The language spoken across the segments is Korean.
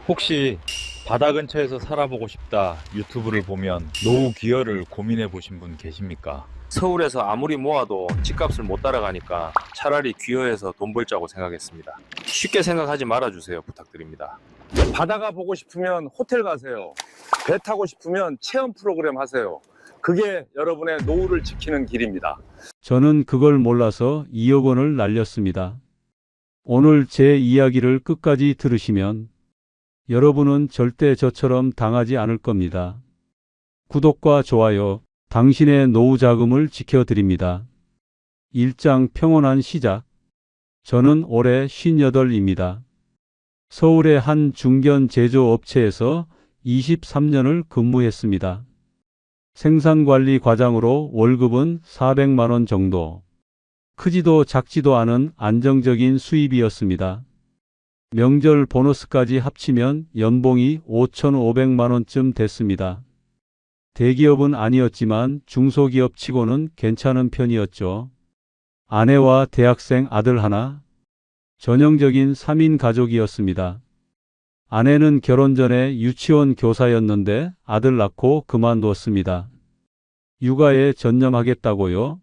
혹시 바다 근처에서 살아보고 싶다 유튜브를 보면 노후 기여를 고민해 보신 분 계십니까? 서울에서 아무리 모아도 집값을 못 따라가니까 차라리 귀여해서 돈 벌자고 생각했습니다. 쉽게 생각하지 말아주세요. 부탁드립니다. 바다가 보고 싶으면 호텔 가세요. 배 타고 싶으면 체험 프로그램 하세요. 그게 여러분의 노후를 지키는 길입니다. 저는 그걸 몰라서 2억 원을 날렸습니다. 오늘 제 이야기를 끝까지 들으시면 여러분은 절대 저처럼 당하지 않을 겁니다. 구독과 좋아요, 당신의 노후 자금을 지켜드립니다. 일장 평온한 시작. 저는 올해 58입니다. 서울의 한 중견 제조업체에서 23년을 근무했습니다. 생산관리 과장으로 월급은 400만 원 정도. 크지도 작지도 않은 안정적인 수입이었습니다. 명절 보너스까지 합치면 연봉이 5,500만 원쯤 됐습니다. 대기업은 아니었지만 중소기업 치고는 괜찮은 편이었죠. 아내와 대학생 아들 하나, 전형적인 3인 가족이었습니다. 아내는 결혼 전에 유치원 교사였는데 아들 낳고 그만뒀습니다. 육아에 전념하겠다고요?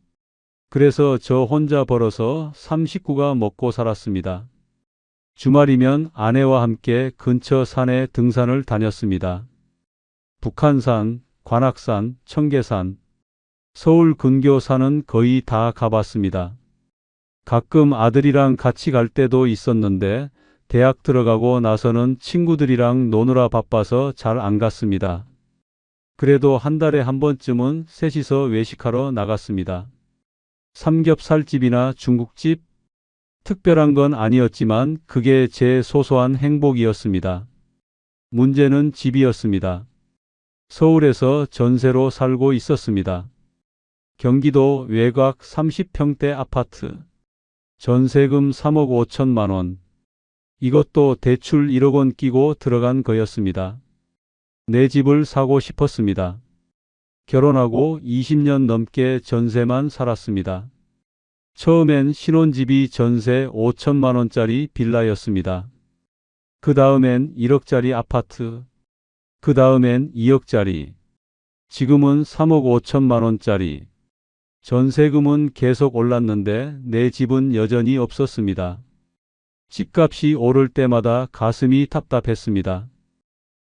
그래서 저 혼자 벌어서 3식구가 먹고 살았습니다. 주말이면 아내와 함께 근처 산에 등산을 다녔습니다. 북한산, 관악산, 청계산, 서울 근교산은 거의 다 가봤습니다. 가끔 아들이랑 같이 갈 때도 있었는데 대학 들어가고 나서는 친구들이랑 노느라 바빠서 잘 안 갔습니다. 그래도 한 달에 한 번쯤은 셋이서 외식하러 나갔습니다. 삼겹살집이나 중국집? 특별한 건 아니었지만 그게 제 소소한 행복이었습니다. 문제는 집이었습니다. 서울에서 전세로 살고 있었습니다. 경기도 외곽 30평대 아파트. 전세금 3억 5천만 원. 이것도 대출 1억 원 끼고 들어간 거였습니다. 내 집을 사고 싶었습니다. 결혼하고 20년 넘게 전세만 살았습니다. 처음엔 신혼집이 전세 5천만 원짜리 빌라였습니다. 그 다음엔 1억짜리 아파트. 그 다음엔 2억짜리. 지금은 3억 5천만 원짜리. 전세금은 계속 올랐는데 내 집은 여전히 없었습니다. 집값이 오를 때마다 가슴이 답답했습니다.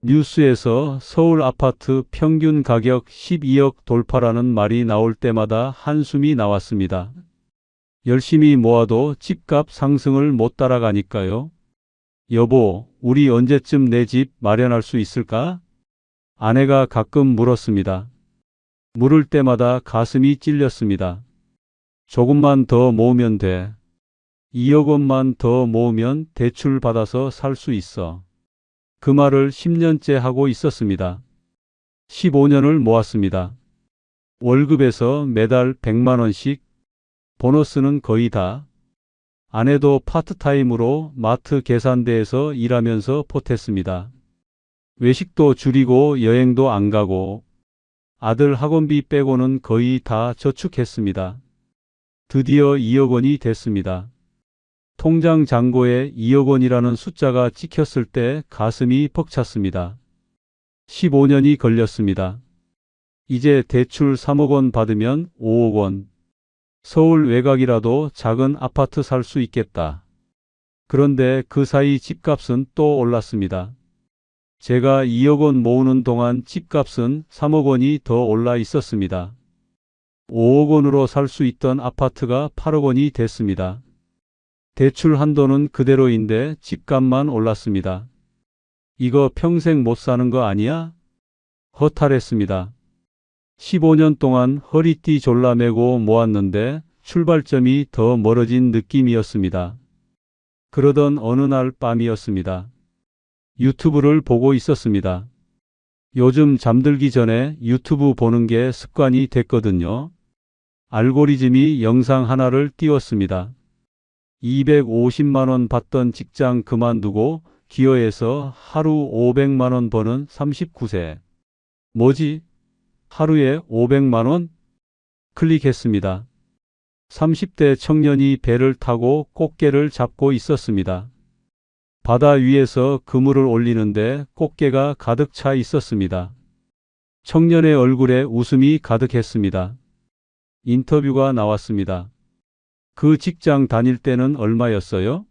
뉴스에서 서울 아파트 평균 가격 12억 돌파라는 말이 나올 때마다 한숨이 나왔습니다. 열심히 모아도 집값 상승을 못 따라가니까요. 여보, 우리 언제쯤 내 집 마련할 수 있을까? 아내가 가끔 물었습니다. 물을 때마다 가슴이 찔렸습니다. 조금만 더 모으면 돼. 2억 원만 더 모으면 대출 받아서 살 수 있어. 그 말을 10년째 하고 있었습니다. 15년을 모았습니다. 월급에서 매달 100만 원씩, 보너스는 거의 다. 아내도 파트타임으로 마트 계산대에서 일하면서 보탰습니다. 외식도 줄이고 여행도 안 가고 아들 학원비 빼고는 거의 다 저축했습니다. 드디어 2억 원이 됐습니다. 통장 잔고에 2억 원이라는 숫자가 찍혔을 때 가슴이 벅찼습니다. 15년이 걸렸습니다. 이제 대출 3억 원 받으면 5억 원. 서울 외곽이라도 작은 아파트 살 수 있겠다. 그런데 그 사이 집값은 또 올랐습니다. 제가 2억 원 모으는 동안 집값은 3억 원이 더 올라 있었습니다. 5억 원으로 살 수 있던 아파트가 8억 원이 됐습니다. 대출 한도는 그대로인데 집값만 올랐습니다. 이거 평생 못 사는 거 아니야? 허탈했습니다. 15년 동안 허리띠 졸라매고 모았는데 출발점이 더 멀어진 느낌이었습니다. 그러던 어느 날 밤이었습니다. 유튜브를 보고 있었습니다. 요즘 잠들기 전에 유튜브 보는 게 습관이 됐거든요. 알고리즘이 영상 하나를 띄웠습니다. 250만 원 받던 직장 그만두고 기여해서 하루 500만 원 버는 39세. 뭐지? 하루에 500만 원? 클릭했습니다. 30대 청년이 배를 타고 꽃게를 잡고 있었습니다. 바다 위에서 그물을 올리는데 꽃게가 가득 차 있었습니다. 청년의 얼굴에 웃음이 가득했습니다. 인터뷰가 나왔습니다. 그 직장 다닐 때는 얼마였어요?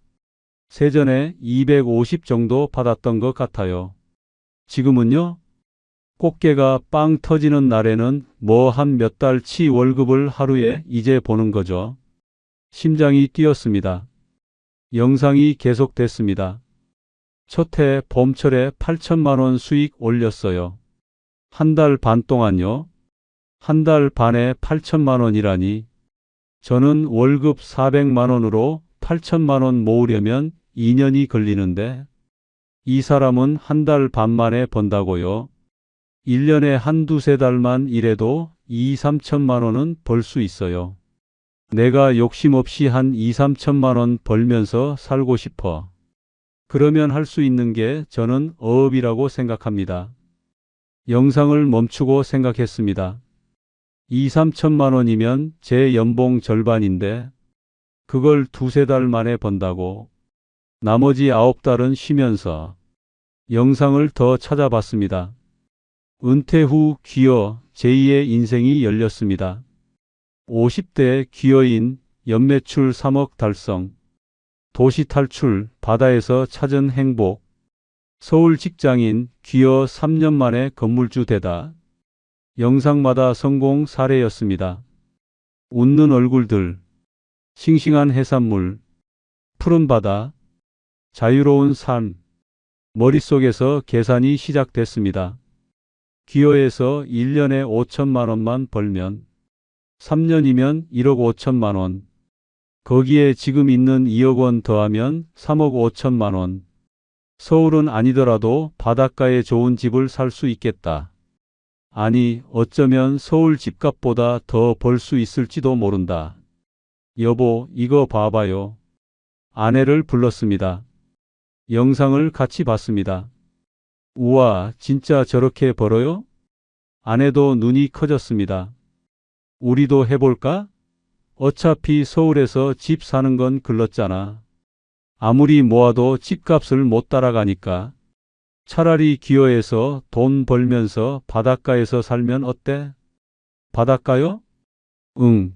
세전에 250 정도 받았던 것 같아요. 지금은요? 꽃게가 빵 터지는 날에는 뭐 한 몇 달치 월급을 하루에 이제 보는 거죠. 심장이 뛰었습니다. 영상이 계속됐습니다. 첫 해 봄철에 8천만 원 수익 올렸어요. 한 달 반 동안요? 한 달 반에 8천만 원이라니. 저는 월급 400만 원으로 8천만 원 모으려면 2년이 걸리는데 이 사람은 한 달 반 만에 번다고요. 1년에 한두 세 달만 일해도 2, 3천만 원은 벌 수 있어요. 내가 욕심 없이 한 2, 3천만 원 벌면서 살고 싶어. 그러면 할 수 있는 게 저는 어업이라고 생각합니다. 영상을 멈추고 생각했습니다. 2, 3천만 원이면 제 연봉 절반인데 그걸 두세 달 만에 번다고. 나머지 9달은 쉬면서. 영상을 더 찾아봤습니다. 은퇴 후 귀여 제2의 인생이 열렸습니다. 50대 귀여인 연매출 3억 달성. 도시 탈출, 바다에서 찾은 행복. 서울 직장인 귀여 3년 만에 건물주 되다. 영상마다 성공 사례였습니다. 웃는 얼굴들, 싱싱한 해산물, 푸른 바다, 자유로운 삶. 머릿속에서 계산이 시작됐습니다. 귀여에서 1년에 5천만 원만 벌면 3년이면 1억 5천만 원. 거기에 지금 있는 2억 원 더하면 3억 5천만 원. 서울은 아니더라도 바닷가에 좋은 집을 살 수 있겠다. 아니, 어쩌면 서울 집값보다 더 벌 수 있을지도 모른다. 여보, 이거 봐봐요. 아내를 불렀습니다. 영상을 같이 봤습니다. 우와, 진짜 저렇게 벌어요? 아내도 눈이 커졌습니다. 우리도 해볼까? 어차피 서울에서 집 사는 건 글렀잖아. 아무리 모아도 집값을 못 따라가니까. 차라리 기어에서 돈 벌면서 바닷가에서 살면 어때? 바닷가요? 응.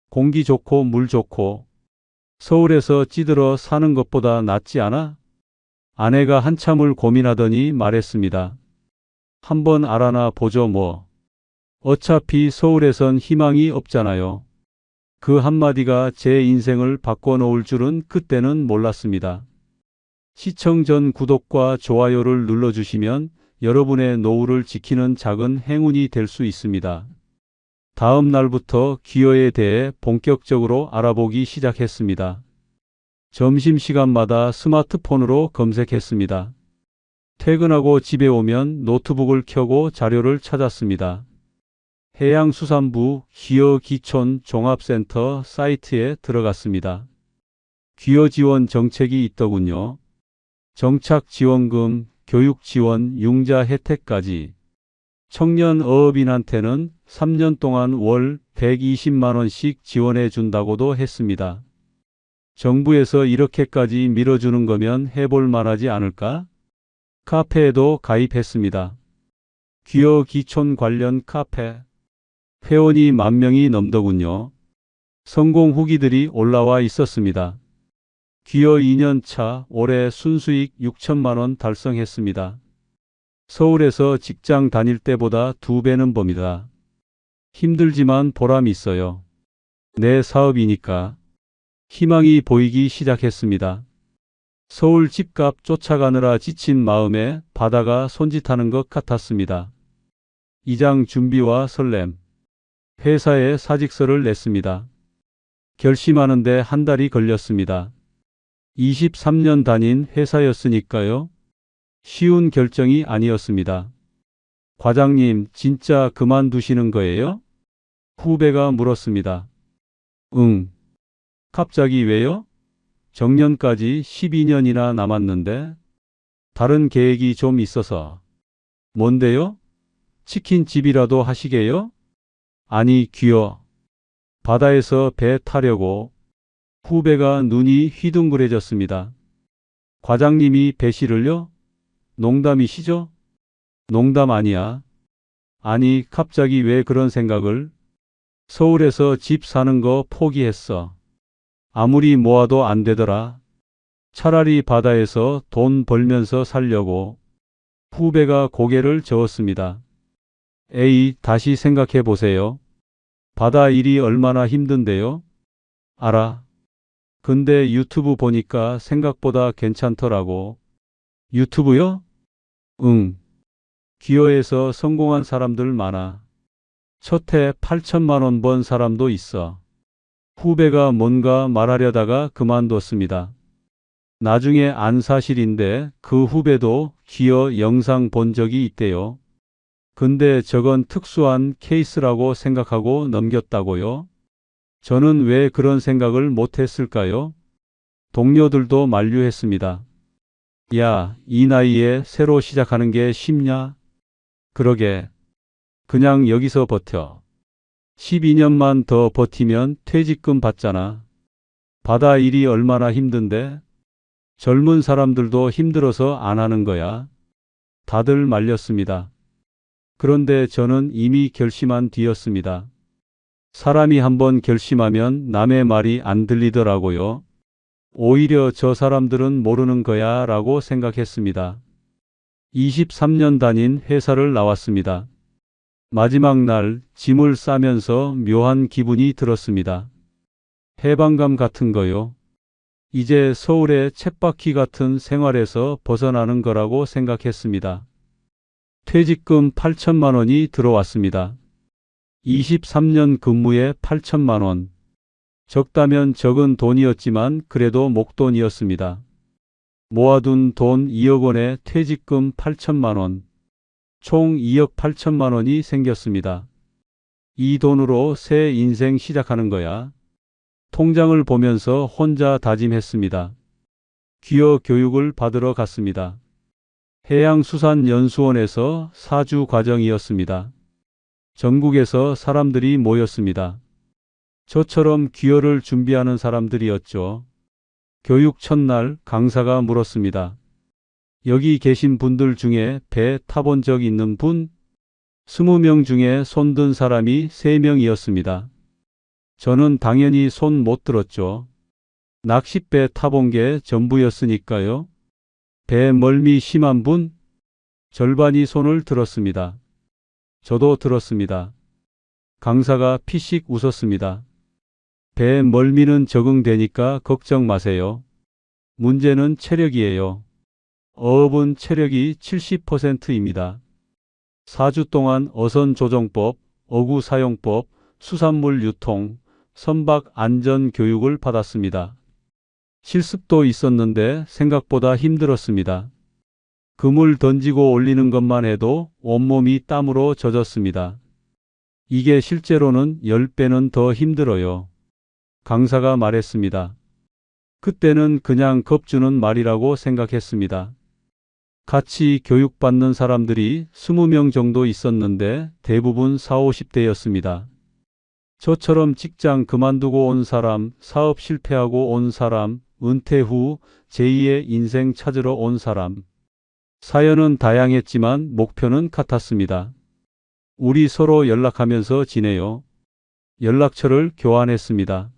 공기 좋고 물 좋고. 서울에서 찌들어 사는 것보다 낫지 않아? 아내가 한참을 고민하더니 말했습니다. 한번 알아나 보죠 뭐. 어차피 서울에선 희망이 없잖아요. 그 한마디가 제 인생을 바꿔놓을 줄은 그때는 몰랐습니다. 시청 전 구독과 좋아요를 눌러주시면 여러분의 노후를 지키는 작은 행운이 될 수 있습니다. 다음 날부터 기여에 대해 본격적으로 알아보기 시작했습니다. 점심시간마다 스마트폰으로 검색했습니다. 퇴근하고 집에 오면 노트북을 켜고 자료를 찾았습니다. 해양수산부 기여기촌 종합센터 사이트에 들어갔습니다. 기여지원 정책이 있더군요. 정착지원금, 교육지원, 융자 혜택까지. 청년 어업인한테는 3년 동안 월 120만 원씩 지원해 준다고도 했습니다. 정부에서 이렇게까지 밀어주는 거면 해볼 만하지 않을까? 카페에도 가입했습니다. 기여기촌 관련 카페. 회원이 10,000명이 넘더군요. 성공 후기들이 올라와 있었습니다. 기여 2년차 올해 순수익 6천만 원 달성했습니다. 서울에서 직장 다닐 때보다 2배는 법니다. 힘들지만 보람 있어요. 내 사업이니까. 희망이 보이기 시작했습니다. 서울 집값 쫓아가느라 지친 마음에 바다가 손짓하는 것 같았습니다. 이장 준비와 설렘. 회사에 사직서를 냈습니다. 결심하는데 한 달이 걸렸습니다. 23년 다닌 회사였으니까요. 쉬운 결정이 아니었습니다. 과장님, 진짜 그만두시는 거예요? 후배가 물었습니다. 응. 갑자기 왜요? 정년까지 12년이나 남았는데. 다른 계획이 좀 있어서. 뭔데요? 치킨집이라도 하시게요? 아니, 귀여. 바다에서 배 타려고. 후배가 눈이 휘둥그레졌습니다. 과장님이 배실을요? 농담이시죠? 농담 아니야. 아니, 갑자기 왜 그런 생각을? 서울에서 집 사는 거 포기했어. 아무리 모아도 안 되더라. 차라리 바다에서 돈 벌면서 살려고. 후배가 고개를 저었습니다. 에이, 다시 생각해 보세요. 바다 일이 얼마나 힘든데요? 알아. 근데 유튜브 보니까 생각보다 괜찮더라고. 유튜브요? 응. 기어에서 성공한 사람들 많아. 첫 해 8천만 원 번 사람도 있어. 후배가 뭔가 말하려다가 그만뒀습니다. 나중에 안 사실인데 그 후배도 기어 영상 본 적이 있대요. 근데 저건 특수한 케이스라고 생각하고 넘겼다고요? 저는 왜 그런 생각을 못했을까요? 동료들도 만류했습니다. 야, 이 나이에 새로 시작하는 게 쉽냐? 그러게. 그냥 여기서 버텨. 12년만 더 버티면 퇴직금 받잖아. 바다 일이 얼마나 힘든데? 젊은 사람들도 힘들어서 안 하는 거야. 다들 말렸습니다. 그런데 저는 이미 결심한 뒤였습니다. 사람이 한번 결심하면 남의 말이 안 들리더라고요. 오히려 저 사람들은 모르는 거야 라고 생각했습니다. 23년 다닌 회사를 나왔습니다. 마지막 날 짐을 싸면서 묘한 기분이 들었습니다. 해방감 같은 거요. 이제 서울의 쳇바퀴 같은 생활에서 벗어나는 거라고 생각했습니다. 퇴직금 8천만 원이 들어왔습니다. 23년 근무에 8천만 원. 적다면 적은 돈이었지만 그래도 목돈이었습니다. 모아둔 돈 2억 원에 퇴직금 8천만 원. 총 2억 8천만 원이 생겼습니다. 이 돈으로 새 인생 시작하는 거야. 통장을 보면서 혼자 다짐했습니다. 기어 교육을 받으러 갔습니다. 해양수산연수원에서 4주 과정이었습니다. 전국에서 사람들이 모였습니다. 저처럼 기어를 준비하는 사람들이었죠. 교육 첫날 강사가 물었습니다. 여기 계신 분들 중에 배 타본 적 있는 분? 20명 중에 손든 사람이 3명이었습니다. 저는 당연히 손 못 들었죠. 낚싯배 타본 게 전부였으니까요. 배 멀미 심한 분? 절반이 손을 들었습니다. 저도 들었습니다. 강사가 피식 웃었습니다. 배 멀미는 적응되니까 걱정 마세요. 문제는 체력이에요. 어업은 체력이 70%입니다. 4주 동안 어선조정법, 어구사용법, 수산물 유통, 선박 안전 교육을 받았습니다. 실습도 있었는데 생각보다 힘들었습니다. 그물 던지고 올리는 것만 해도 온몸이 땀으로 젖었습니다. 이게 실제로는 10배는 더 힘들어요. 강사가 말했습니다. 그때는 그냥 겁주는 말이라고 생각했습니다. 같이 교육받는 사람들이 20명 정도 있었는데 대부분 40, 50대였습니다. 저처럼 직장 그만두고 온 사람, 사업 실패하고 온 사람, 은퇴 후 제2의 인생 찾으러 온 사람. 사연은 다양했지만 목표는 같았습니다. 우리 서로 연락하면서 지내요. 연락처를 교환했습니다.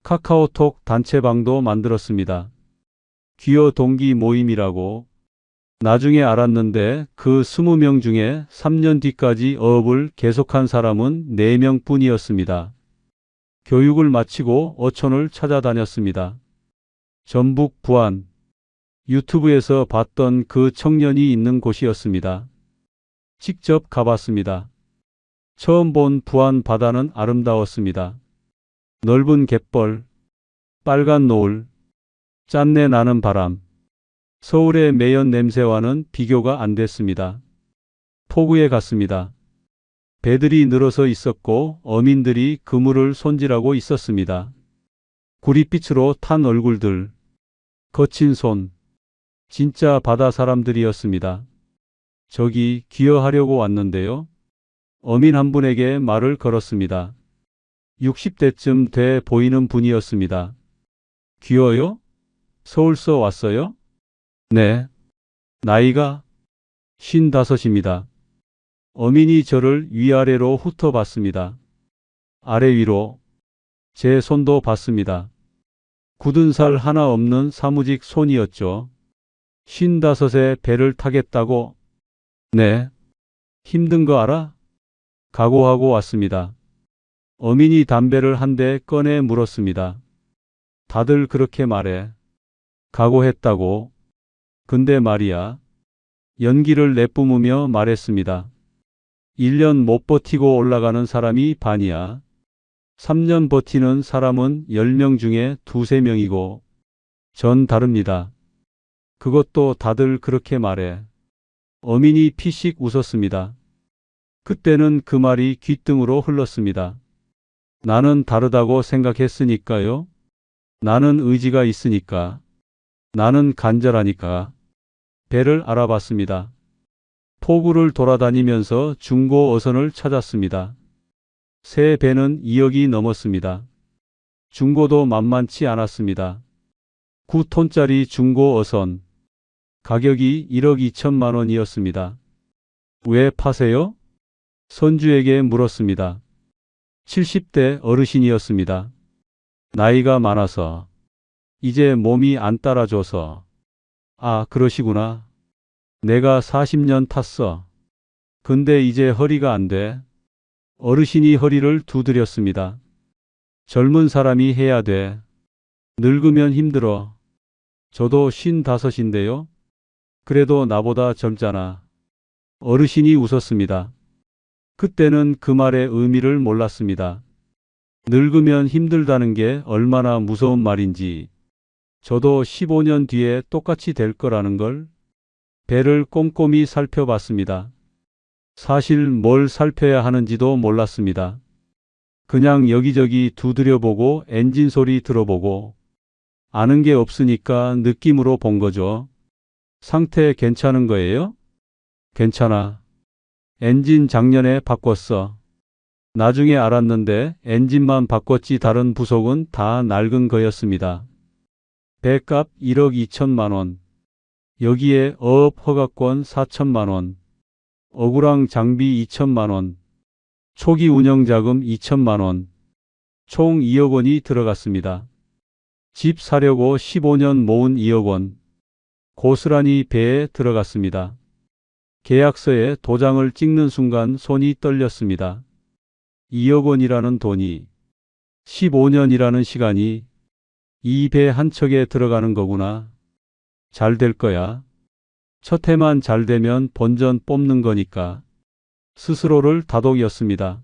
카카오톡 단체방도 만들었습니다. 기어 동기 모임이라고. 나중에 알았는데 그 20명 중에 3년 뒤까지 어업을 계속한 사람은 4명 뿐이었습니다. 교육을 마치고 어촌을 찾아다녔습니다. 전북 부안. 유튜브에서 봤던 그 청년이 있는 곳이었습니다. 직접 가봤습니다. 처음 본 부안 바다는 아름다웠습니다. 넓은 갯벌, 빨간 노을, 짠내 나는 바람. 서울의 매연 냄새와는 비교가 안 됐습니다. 포구에 갔습니다. 배들이 늘어서 있었고 어민들이 그물을 손질하고 있었습니다. 구릿빛으로 탄 얼굴들, 거친 손, 진짜 바다 사람들이었습니다. 저기 기어하려고 왔는데요. 어민 한 분에게 말을 걸었습니다. 60대쯤 돼 보이는 분이었습니다. 기어요? 서울서 왔어요? 네. 나이가 55입니다. 어민이 저를 위아래로 훑어봤습니다. 아래 위로 제 손도 봤습니다. 굳은 살 하나 없는 사무직 손이었죠. 55에 배를 타겠다고? 네. 힘든 거 알아? 각오하고 왔습니다. 어민이 담배를 한 대 꺼내 물었습니다. 다들 그렇게 말해. 각오했다고. 근데 말이야. 연기를 내뿜으며 말했습니다. 1년 못 버티고 올라가는 사람이 반이야. 3년 버티는 사람은 10명 중에 2~3명이고 전 다릅니다. 그것도 다들 그렇게 말해. 어민이 피식 웃었습니다. 그때는 그 말이 귓등으로 흘렀습니다. 나는 다르다고 생각했으니까요. 나는 의지가 있으니까. 나는 간절하니까. 배를 알아봤습니다. 포구를 돌아다니면서 중고 어선을 찾았습니다. 새 배는 2억이 넘었습니다. 중고도 만만치 않았습니다. 9톤짜리 중고 어선. 가격이 1억 2천만 원이었습니다. 왜 파세요? 선주에게 물었습니다. 70대 어르신이었습니다. 나이가 많아서. 이제 몸이 안 따라줘서. 아, 그러시구나. 내가 40년 탔어. 근데 이제 허리가 안 돼. 어르신이 허리를 두드렸습니다. 젊은 사람이 해야 돼. 늙으면 힘들어. 저도 55인데요. 그래도 나보다 젊잖아. 어르신이 웃었습니다. 그때는 그 말의 의미를 몰랐습니다. 늙으면 힘들다는 게 얼마나 무서운 말인지. 저도 15년 뒤에 똑같이 될 거라는 걸. 배를 꼼꼼히 살펴봤습니다. 사실 뭘 살펴야 하는지도 몰랐습니다. 그냥 여기저기 두드려보고 엔진 소리 들어보고 아는 게 없으니까 느낌으로 본 거죠. 상태 괜찮은 거예요? 괜찮아. 엔진 작년에 바꿨어. 나중에 알았는데 엔진만 바꿨지 다른 부속은 다 낡은 거였습니다. 배값 1억 2천만 원. 여기에 어업 허가권 4천만 원. 어구랑 장비 2천만 원. 초기 운영자금 2천만 원. 총 2억 원이 들어갔습니다. 집 사려고 15년 모은 2억 원. 고스란히 배에 들어갔습니다. 계약서에 도장을 찍는 순간 손이 떨렸습니다. 2억 원이라는 돈이 15년이라는 시간이 이 배 한 척에 들어가는 거구나. 잘 될 거야. 첫 해만 잘 되면 본전 뽑는 거니까. 스스로를 다독였습니다.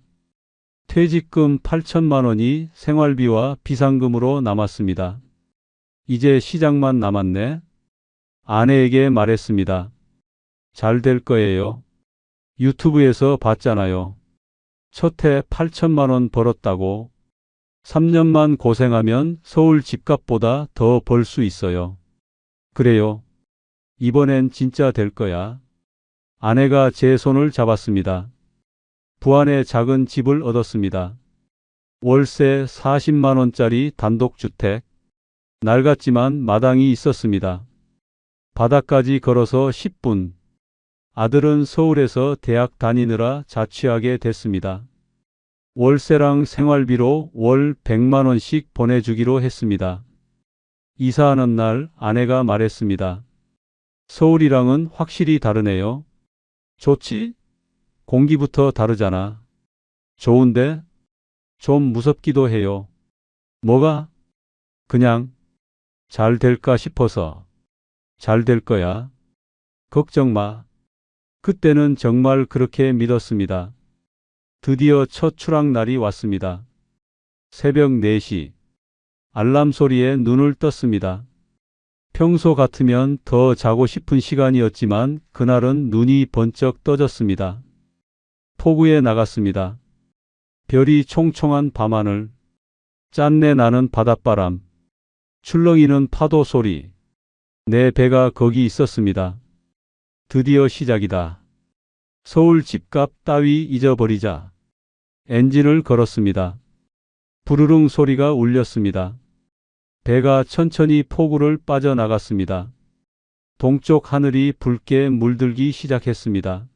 퇴직금 8천만 원이 생활비와 비상금으로 남았습니다. 이제 시작만 남았네. 아내에게 말했습니다. 잘 될 거예요. 유튜브에서 봤잖아요. 첫 해 8천만 원 벌었다고. 3년만 고생하면 서울 집값보다 더 벌 수 있어요. 그래요. 이번엔 진짜 될 거야. 아내가 제 손을 잡았습니다. 부안에 작은 집을 얻었습니다. 월세 40만 원짜리 단독주택. 낡았지만 마당이 있었습니다. 바다까지 걸어서 10분. 아들은 서울에서 대학 다니느라 자취하게 됐습니다. 월세랑 생활비로 월 100만 원씩 보내주기로 했습니다. 이사하는 날 아내가 말했습니다. 서울이랑은 확실히 다르네요. 좋지? 공기부터 다르잖아. 좋은데? 좀 무섭기도 해요. 뭐가? 그냥 잘 될까 싶어서. 잘 될 거야. 걱정 마. 그때는 정말 그렇게 믿었습니다. 드디어 첫 출항날이 왔습니다. 새벽 4시. 알람 소리에 눈을 떴습니다. 평소 같으면 더 자고 싶은 시간이었지만 그날은 눈이 번쩍 떠졌습니다. 포구에 나갔습니다. 별이 총총한 밤하늘, 짠내 나는 바닷바람, 출렁이는 파도 소리. 내 배가 거기 있었습니다. 드디어 시작이다. 서울 집값 따위 잊어버리자. 엔진을 걸었습니다. 부르릉 소리가 울렸습니다. 배가 천천히 포구를 빠져나갔습니다. 동쪽 하늘이 붉게 물들기 시작했습니다.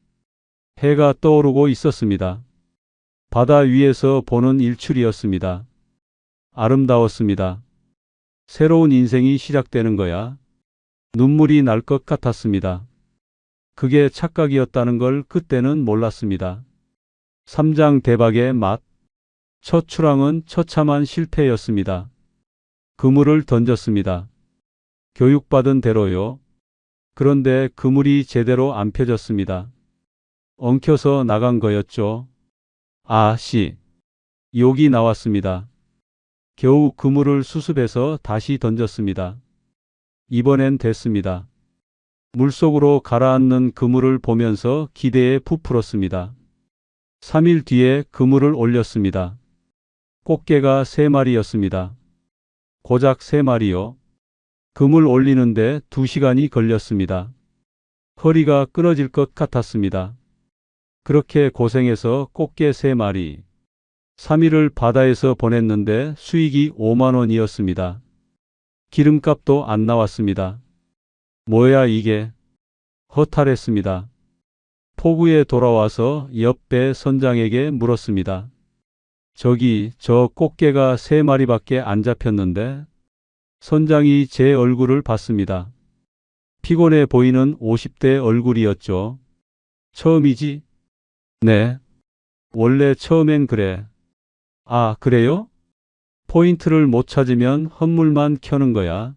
해가 떠오르고 있었습니다. 바다 위에서 보는 일출이었습니다. 아름다웠습니다. 새로운 인생이 시작되는 거야. 눈물이 날 것 같았습니다. 그게 착각이었다는 걸 그때는 몰랐습니다. 3장 대박의 맛. 첫 출항은 처참한 실패였습니다. 그물을 던졌습니다. 교육받은 대로요. 그런데 그물이 제대로 안 펴졌습니다. 엉켜서 나간 거였죠. 욕이 나왔습니다. 겨우 그물을 수습해서 다시 던졌습니다. 이번엔 됐습니다. 물속으로 가라앉는 그물을 보면서 기대에 부풀었습니다. 3일 뒤에 그물을 올렸습니다. 꽃게가 3마리였습니다. 고작 3마리요. 그물 올리는데 2시간이 걸렸습니다. 허리가 끊어질 것 같았습니다. 그렇게 고생해서 꽃게 3마리, 3일을 바다에서 보냈는데 수익이 5만 원이었습니다. 기름값도 안 나왔습니다. 뭐야 이게? 허탈했습니다. 포구에 돌아와서 옆배 선장에게 물었습니다. 저 꽃게가 3마리밖에 안 잡혔는데? 선장이 제 얼굴을 봤습니다. 피곤해 보이는 50대 얼굴이었죠. 처음이지? 네. 원래 처음엔 그래. 아, 그래요? 포인트를 못 찾으면 헛물만 켜는 거야.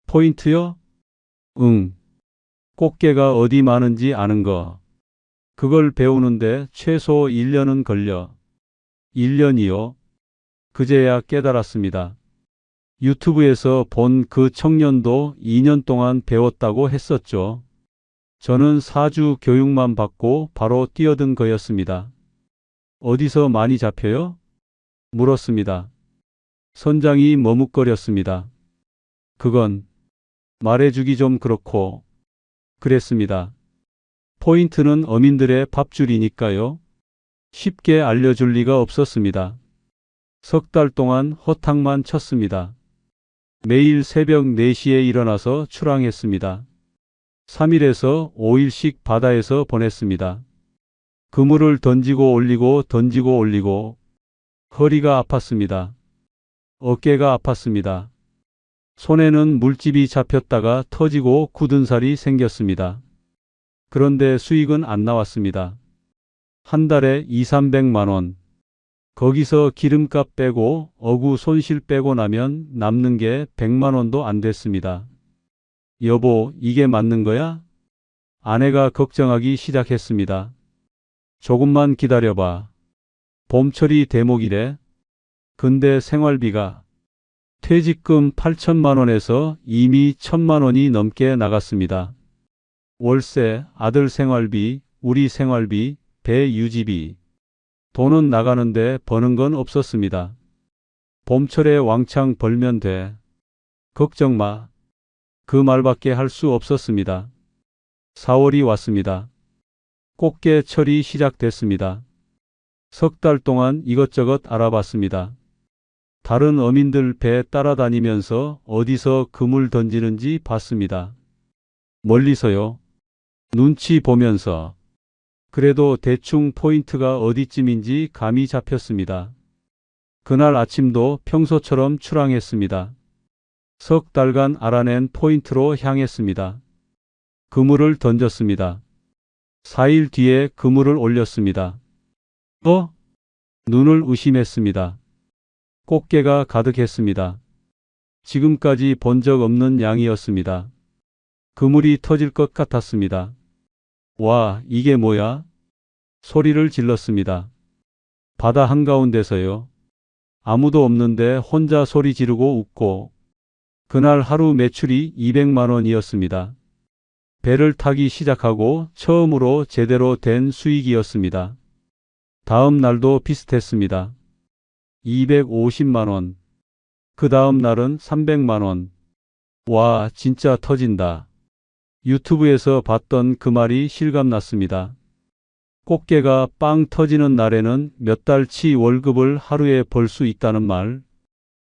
포인트요? 응. 꽃게가 어디 많은지 아는 거. 그걸 배우는데 최소 1년은 걸려. 1년이요? 그제야 깨달았습니다. 유튜브에서 본 그 청년도 2년 동안 배웠다고 했었죠. 저는 4주 교육만 받고 바로 뛰어든 거였습니다. 어디서 많이 잡혀요? 물었습니다. 선장이 머뭇거렸습니다. 그건 말해주기 좀 그렇고. 그랬습니다. 포인트는 어민들의 밥줄이니까요. 쉽게 알려줄 리가 없었습니다. 석 달 동안 허탕만 쳤습니다. 매일 새벽 4시에 일어나서 출항했습니다. 3일에서 5일씩 바다에서 보냈습니다. 그물을 던지고 올리고 던지고 올리고. 허리가 아팠습니다. 어깨가 아팠습니다. 손에는 물집이 잡혔다가 터지고 굳은 살이 생겼습니다. 그런데 수익은 안 나왔습니다. 한 달에 200~300만 원. 거기서 기름값 빼고 어구 손실 빼고 나면 남는 게 100만 원도 안 됐습니다. 여보, 이게 맞는 거야? 아내가 걱정하기 시작했습니다. 조금만 기다려봐. 봄철이 대목이래. 근데 생활비가 퇴직금 8천만 원에서 이미 1,000만 원이 넘게 나갔습니다. 월세, 아들 생활비, 우리 생활비, 배 유지비. 돈은 나가는데 버는 건 없었습니다. 봄철에 왕창 벌면 돼. 걱정 마. 그 말밖에 할 수 없었습니다. 4월이 왔습니다. 꽃게철이 시작됐습니다. 석 달 동안 이것저것 알아봤습니다. 다른 어민들 배 따라다니면서 어디서 그물 던지는지 봤습니다. 멀리서요. 눈치 보면서. 그래도 대충 포인트가 어디쯤인지 감이 잡혔습니다. 그날 아침도 평소처럼 출항했습니다. 석 달간 알아낸 포인트로 향했습니다. 그물을 던졌습니다. 4일 뒤에 그물을 올렸습니다. 눈을 의심했습니다. 꽃게가 가득했습니다. 지금까지 본 적 없는 양이었습니다. 그물이 터질 것 같았습니다. 와, 이게 뭐야? 소리를 질렀습니다. 바다 한가운데서요. 아무도 없는데 혼자 소리 지르고 웃고. 그날 하루 매출이 200만 원이었습니다. 배를 타기 시작하고 처음으로 제대로 된 수익이었습니다. 다음 날도 비슷했습니다. 250만 원. 그 다음 날은 300만 원. 와, 진짜 터진다. 유튜브에서 봤던 그 말이 실감났습니다. 꽃게가 빵 터지는 날에는 몇 달치 월급을 하루에 벌 수 있다는 말.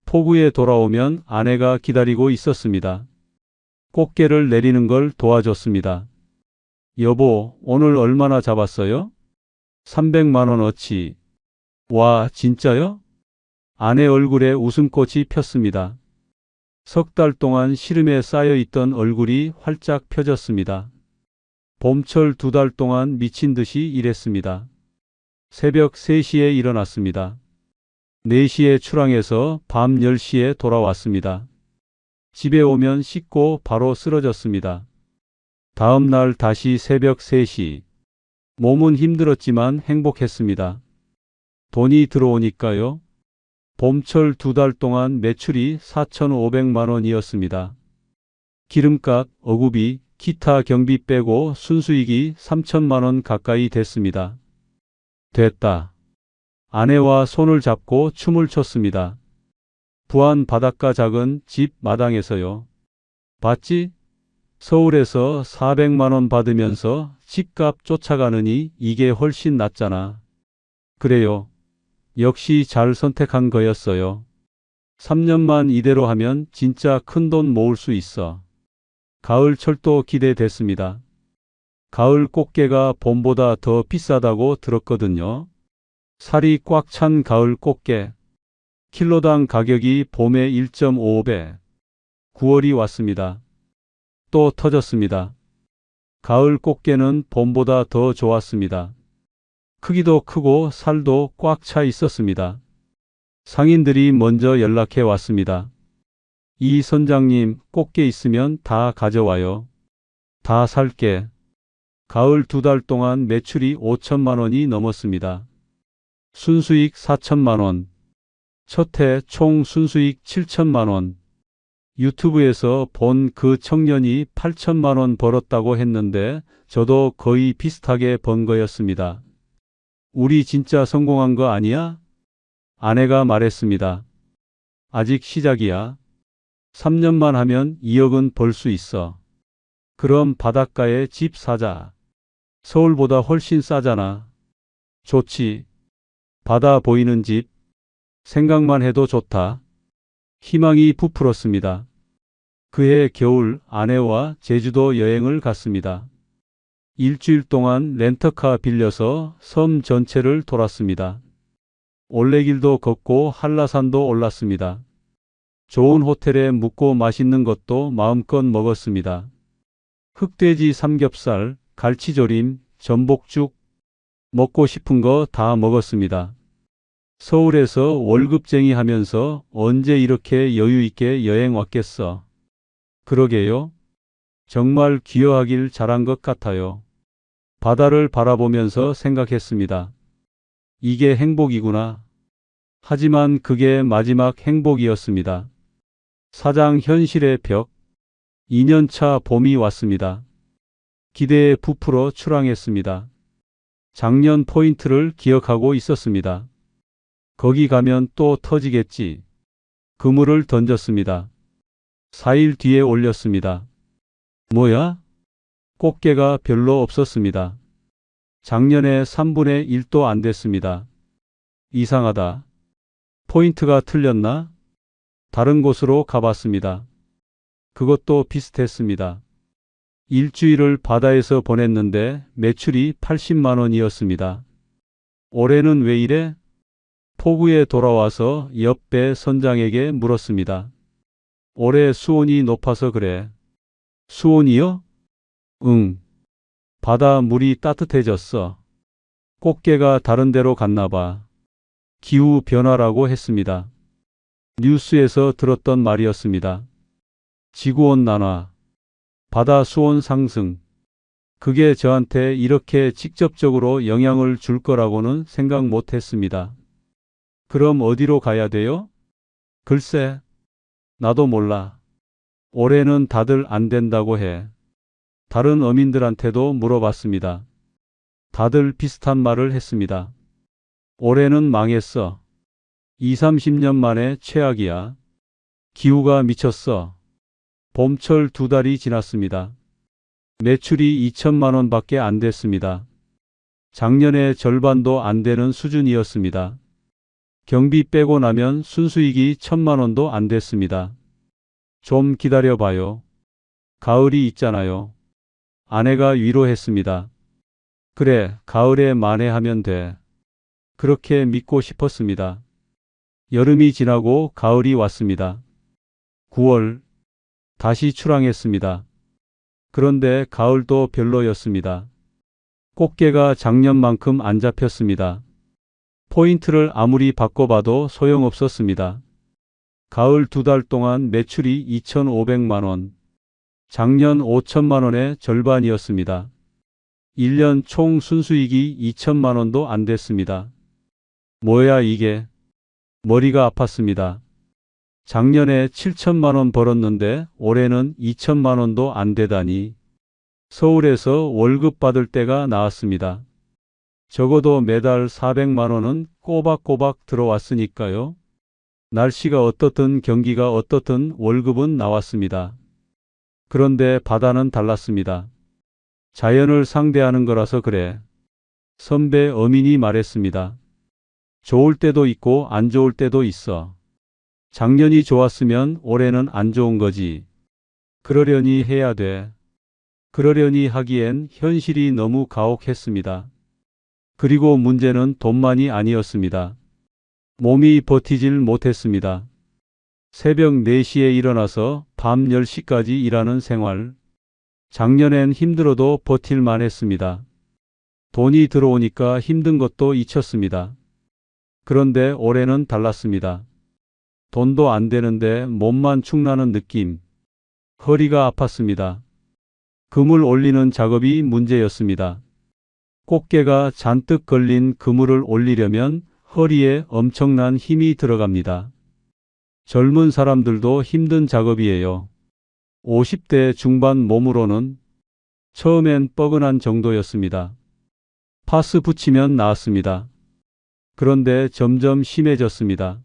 포구에 돌아오면 아내가 기다리고 있었습니다. 꽃게를 내리는 걸 도와줬습니다. 여보, 오늘 얼마나 잡았어요? 300만 원어치. 와, 진짜요? 아내 얼굴에 웃음꽃이 폈습니다. 석 달 동안 시름에 쌓여 있던 얼굴이 활짝 펴졌습니다. 봄철 2달 동안 미친 듯이 일했습니다. 새벽 3시에 일어났습니다. 4시에 출항해서 밤 10시에 돌아왔습니다. 집에 오면 씻고 바로 쓰러졌습니다. 다음 날 다시 새벽 3시. 몸은 힘들었지만 행복했습니다. 돈이 들어오니까요. 봄철 2달 동안 매출이 4,500만 원이었습니다. 기름값, 어구비, 기타 경비 빼고 순수익이 3천만 원 가까이 됐습니다. 됐다. 아내와 손을 잡고 춤을 췄습니다. 부안 바닷가 작은 집 마당에서요. 봤지? 서울에서 400만 원 받으면서 집값 쫓아가느니 이게 훨씬 낫잖아. 그래요. 역시 잘 선택한 거였어요. 3년만 이대로 하면 진짜 큰 돈 모을 수 있어. 가을 철도 기대됐습니다. 가을 꽃게가 봄보다 더 비싸다고 들었거든요. 살이 꽉 찬 가을 꽃게. 킬로당 가격이 봄의 1.55배. 9월이 왔습니다. 또 터졌습니다. 가을 꽃게는 봄보다 더 좋았습니다. 크기도 크고 살도 꽉 차 있었습니다. 상인들이 먼저 연락해 왔습니다. 이 선장님, 꽃게 있으면 다 가져와요. 다 살게. 가을 2달 동안 매출이 5천만 원이 넘었습니다. 순수익 4천만 원. 첫 해 총 순수익 7천만 원. 유튜브에서 본 그 청년이 8천만 원 벌었다고 했는데 저도 거의 비슷하게 번 거였습니다. 우리 진짜 성공한 거 아니야? 아내가 말했습니다. 아직 시작이야. 3년만 하면 2억은 벌 수 있어. 그럼 바닷가에 집 사자. 서울보다 훨씬 싸잖아. 좋지. 바다 보이는 집. 생각만 해도 좋다. 희망이 부풀었습니다. 그해 겨울 아내와 제주도 여행을 갔습니다. 일주일 동안 렌터카 빌려서 섬 전체를 돌았습니다. 올레길도 걷고 한라산도 올랐습니다. 좋은 호텔에 묵고 맛있는 것도 마음껏 먹었습니다. 흑돼지 삼겹살, 갈치조림, 전복죽, 먹고 싶은 거 다 먹었습니다. 서울에서 월급쟁이 하면서 언제 이렇게 여유 있게 여행 왔겠어. 그러게요. 정말 귀여하길 잘한 것 같아요. 바다를 바라보면서 생각했습니다. 이게 행복이구나. 하지만 그게 마지막 행복이었습니다. 사장 현실의 벽. 2년차 봄이 왔습니다. 기대에 부풀어 출항했습니다. 작년 포인트를 기억하고 있었습니다. 거기 가면 또 터지겠지. 그물을 던졌습니다. 4일 뒤에 올렸습니다. 뭐야? 꽃게가 별로 없었습니다. 작년에 3분의 1도 안 됐습니다. 이상하다. 포인트가 틀렸나? 다른 곳으로 가봤습니다. 그것도 비슷했습니다. 일주일을 바다에서 보냈는데 매출이 80만 원이었습니다. 올해는 왜 이래? 포구에 돌아와서 옆배 선장에게 물었습니다. 올해 수온이 높아서 그래. 수온이요? 응. 바다 물이 따뜻해졌어. 꽃게가 다른 데로 갔나 봐. 기후 변화라고 했습니다. 뉴스에서 들었던 말이었습니다. 지구온난화, 바다 수온 상승. 그게 저한테 이렇게 직접적으로 영향을 줄 거라고는 생각 못 했습니다. 그럼 어디로 가야 돼요? 글쎄, 나도 몰라. 올해는 다들 안 된다고 해. 다른 어민들한테도 물어봤습니다. 다들 비슷한 말을 했습니다. 올해는 망했어. 20, 30년 만에 최악이야. 기후가 미쳤어. 봄철 2달이 지났습니다. 매출이 2천만 원밖에 안 됐습니다. 작년의 절반도 안 되는 수준이었습니다. 경비 빼고 나면 순수익이 1,000만 원도 안 됐습니다. 좀 기다려봐요. 가을이 있잖아요. 아내가 위로했습니다. 그래, 가을에 만회하면 돼. 그렇게 믿고 싶었습니다. 여름이 지나고 가을이 왔습니다. 9월, 다시 출항했습니다. 그런데 가을도 별로였습니다. 꽃게가 작년만큼 안 잡혔습니다. 포인트를 아무리 바꿔봐도 소용없었습니다. 가을 2달 동안 매출이 2,500만 원, 작년 5천만 원의 절반이었습니다. 1년 총 순수익이 2천만 원도 안 됐습니다. 뭐야 이게? 머리가 아팠습니다. 작년에 7천만 원 벌었는데 올해는 2천만 원도 안 되다니. 서울에서 월급 받을 때가 나왔습니다. 적어도 매달 400만 원은 꼬박꼬박 들어왔으니까요. 날씨가 어떻든 경기가 어떻든 월급은 나왔습니다. 그런데 바다는 달랐습니다. 자연을 상대하는 거라서 그래. 선배 어민이 말했습니다. 좋을 때도 있고 안 좋을 때도 있어. 작년이 좋았으면 올해는 안 좋은 거지. 그러려니 해야 돼. 그러려니 하기엔 현실이 너무 가혹했습니다. 그리고 문제는 돈만이 아니었습니다. 몸이 버티질 못했습니다. 새벽 4시에 일어나서 밤 10시까지 일하는 생활. 작년엔 힘들어도 버틸만 했습니다. 돈이 들어오니까 힘든 것도 잊혔습니다. 그런데 올해는 달랐습니다. 돈도 안 되는데 몸만 축나는 느낌. 허리가 아팠습니다. 그물 올리는 작업이 문제였습니다. 꽃게가 잔뜩 걸린 그물을 올리려면 허리에 엄청난 힘이 들어갑니다. 젊은 사람들도 힘든 작업이에요. 50대 중반 몸으로는 처음엔 뻐근한 정도였습니다. 파스 붙이면 나았습니다. 그런데 점점 심해졌습니다.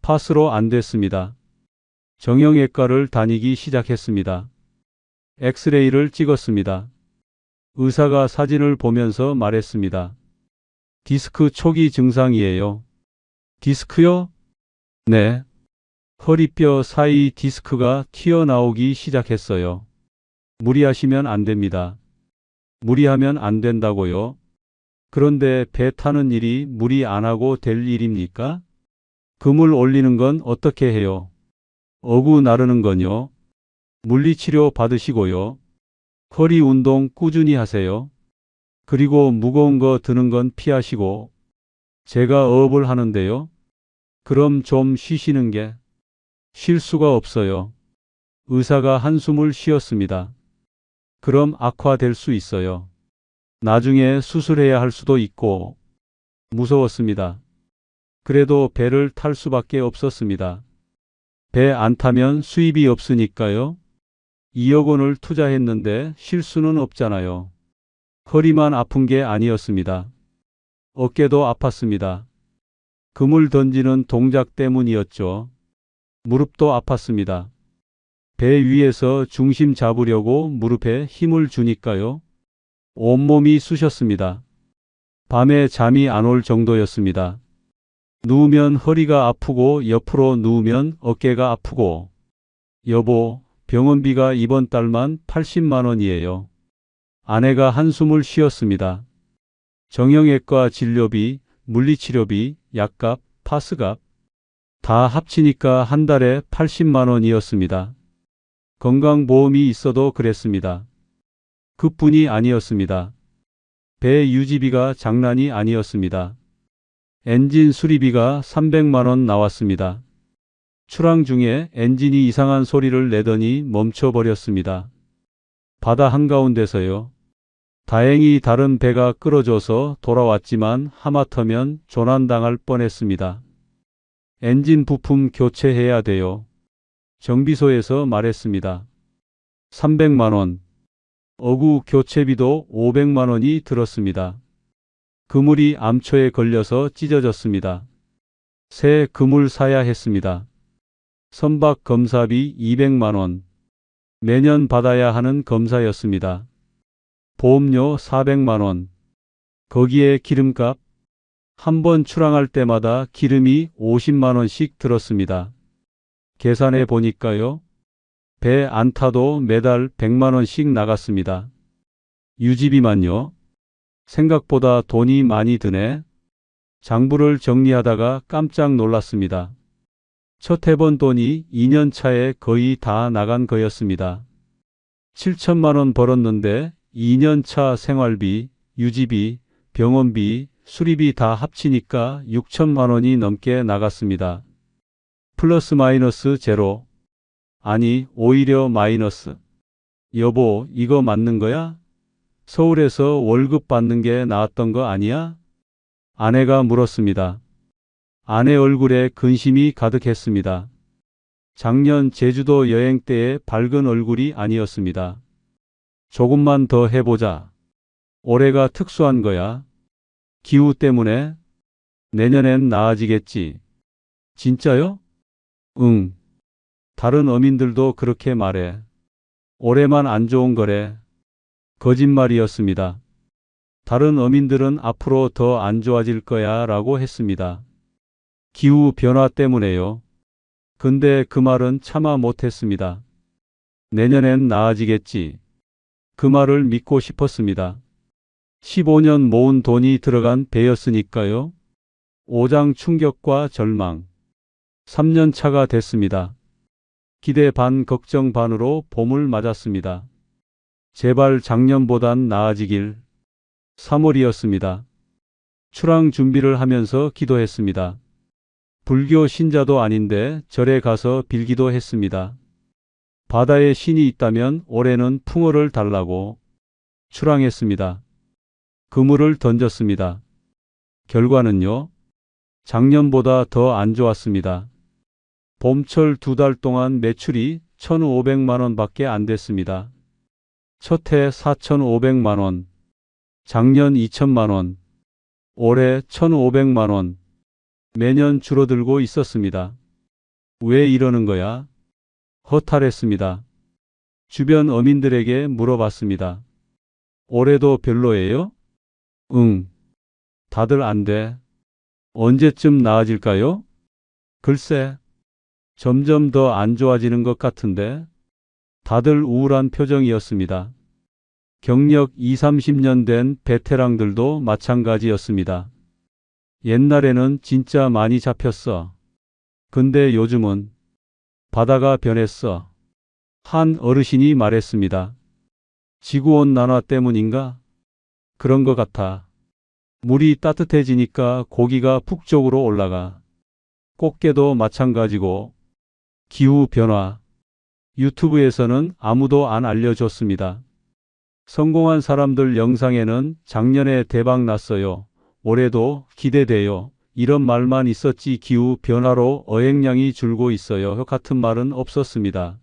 파스로 안 됐습니다. 정형외과를 다니기 시작했습니다. 엑스레이를 찍었습니다. 의사가 사진을 보면서 말했습니다. 디스크 초기 증상이에요. 디스크요? 네. 허리뼈 사이 디스크가 튀어나오기 시작했어요. 무리하시면 안 됩니다. 무리하면 안 된다고요? 그런데 배 타는 일이 무리 안 하고 될 일입니까? 그물 올리는 건 어떻게 해요? 어구 나르는 건요? 물리치료 받으시고요. 허리 운동 꾸준히 하세요. 그리고 무거운 거 드는 건 피하시고. 제가 어업을 하는데요. 그럼 좀 쉬시는 게. 쉴 수가 없어요. 의사가 한숨을 쉬었습니다. 그럼 악화될 수 있어요. 나중에 수술해야 할 수도 있고. 무서웠습니다. 그래도 배를 탈 수밖에 없었습니다. 배 안 타면 수입이 없으니까요. 2억 원을 투자했는데 쉴 수는 없잖아요. 허리만 아픈 게 아니었습니다. 어깨도 아팠습니다. 그물 던지는 동작 때문이었죠. 무릎도 아팠습니다. 배 위에서 중심 잡으려고 무릎에 힘을 주니까요. 온몸이 쑤셨습니다. 밤에 잠이 안 올 정도였습니다. 누우면 허리가 아프고 옆으로 누우면 어깨가 아프고. 여보, 병원비가 이번 달만 80만 원이에요. 아내가 한숨을 쉬었습니다. 정형외과 진료비, 물리치료비, 약값, 파스값 다 합치니까 한 달에 80만 원이었습니다. 건강보험이 있어도 그랬습니다. 그뿐이 아니었습니다. 배 유지비가 장난이 아니었습니다. 엔진 수리비가 300만 원 나왔습니다. 출항 중에 엔진이 이상한 소리를 내더니 멈춰버렸습니다. 바다 한가운데서요. 다행히 다른 배가 끌어줘서 돌아왔지만 하마터면 조난당할 뻔했습니다. 엔진 부품 교체해야 돼요. 정비소에서 말했습니다. 300만 원. 어구 교체비도 500만 원이 들었습니다. 그물이 암초에 걸려서 찢어졌습니다. 새 그물 사야 했습니다. 선박 검사비 200만 원. 매년 받아야 하는 검사였습니다. 보험료 400만 원. 거기에 기름값. 한 번 출항할 때마다 기름이 50만 원씩 들었습니다. 계산해 보니까요. 배 안 타도 매달 100만 원씩 나갔습니다. 유지비만요? 생각보다 돈이 많이 드네. 장부를 정리하다가 깜짝 놀랐습니다. 첫 해본 돈이 2년 차에 거의 다 나간 거였습니다. 7천만 원 벌었는데 2년 차 생활비, 유지비, 병원비, 수리비 다 합치니까 6천만 원이 넘게 나갔습니다. 플러스 마이너스 제로. 아니, 오히려 마이너스. 여보, 이거 맞는 거야? 서울에서 월급 받는 게 나았던 거 아니야? 아내가 물었습니다. 아내 얼굴에 근심이 가득했습니다. 작년 제주도 여행 때의 밝은 얼굴이 아니었습니다. 조금만 더 해보자. 올해가 특수한 거야. 기후 때문에? 내년엔 나아지겠지. 진짜요? 응. 다른 어민들도 그렇게 말해. 올해만 안 좋은 거래. 거짓말이었습니다. 다른 어민들은 앞으로 더 안 좋아질 거야 라고 했습니다. 기후 변화 때문에요. 근데 그 말은 차마 못했습니다. 내년엔 나아지겠지. 그 말을 믿고 싶었습니다. 15년 모은 돈이 들어간 배였으니까요. 오장 충격과 절망. 3년 차가 됐습니다. 기대 반 걱정 반으로 봄을 맞았습니다. 제발 작년보단 나아지길. 3월이었습니다. 출항 준비를 하면서 기도했습니다. 불교 신자도 아닌데 절에 가서 빌기도 했습니다. 바다에 신이 있다면 올해는 풍어를 달라고. 출항했습니다. 그물을 던졌습니다. 결과는요? 작년보다 더 안 좋았습니다. 봄철 2달 동안 매출이 1,500만 원밖에 안 됐습니다. 첫 해 4,500만 원, 작년 2천만 원, 올해 1,500만 원. 매년 줄어들고 있었습니다. 왜 이러는 거야? 허탈했습니다. 주변 어민들에게 물어봤습니다. 올해도 별로예요? 응. 다들 안 돼. 언제쯤 나아질까요? 글쎄, 점점 더 안 좋아지는 것 같은데. 다들 우울한 표정이었습니다. 경력 20-30년 된 베테랑들도 마찬가지였습니다. 옛날에는 진짜 많이 잡혔어. 근데 요즘은 바다가 변했어. 한 어르신이 말했습니다. 지구온난화 때문인가? 그런 것 같아. 물이 따뜻해지니까 고기가 북쪽으로 올라가. 꽃게도 마찬가지고. 기후 변화. 유튜브에서는 아무도 안 알려줬습니다. 성공한 사람들 영상에는 작년에 대박 났어요. 올해도 기대돼요. 이런 말만 있었지 기후 변화로 어획량이 줄고 있어요. 같은 말은 없었습니다.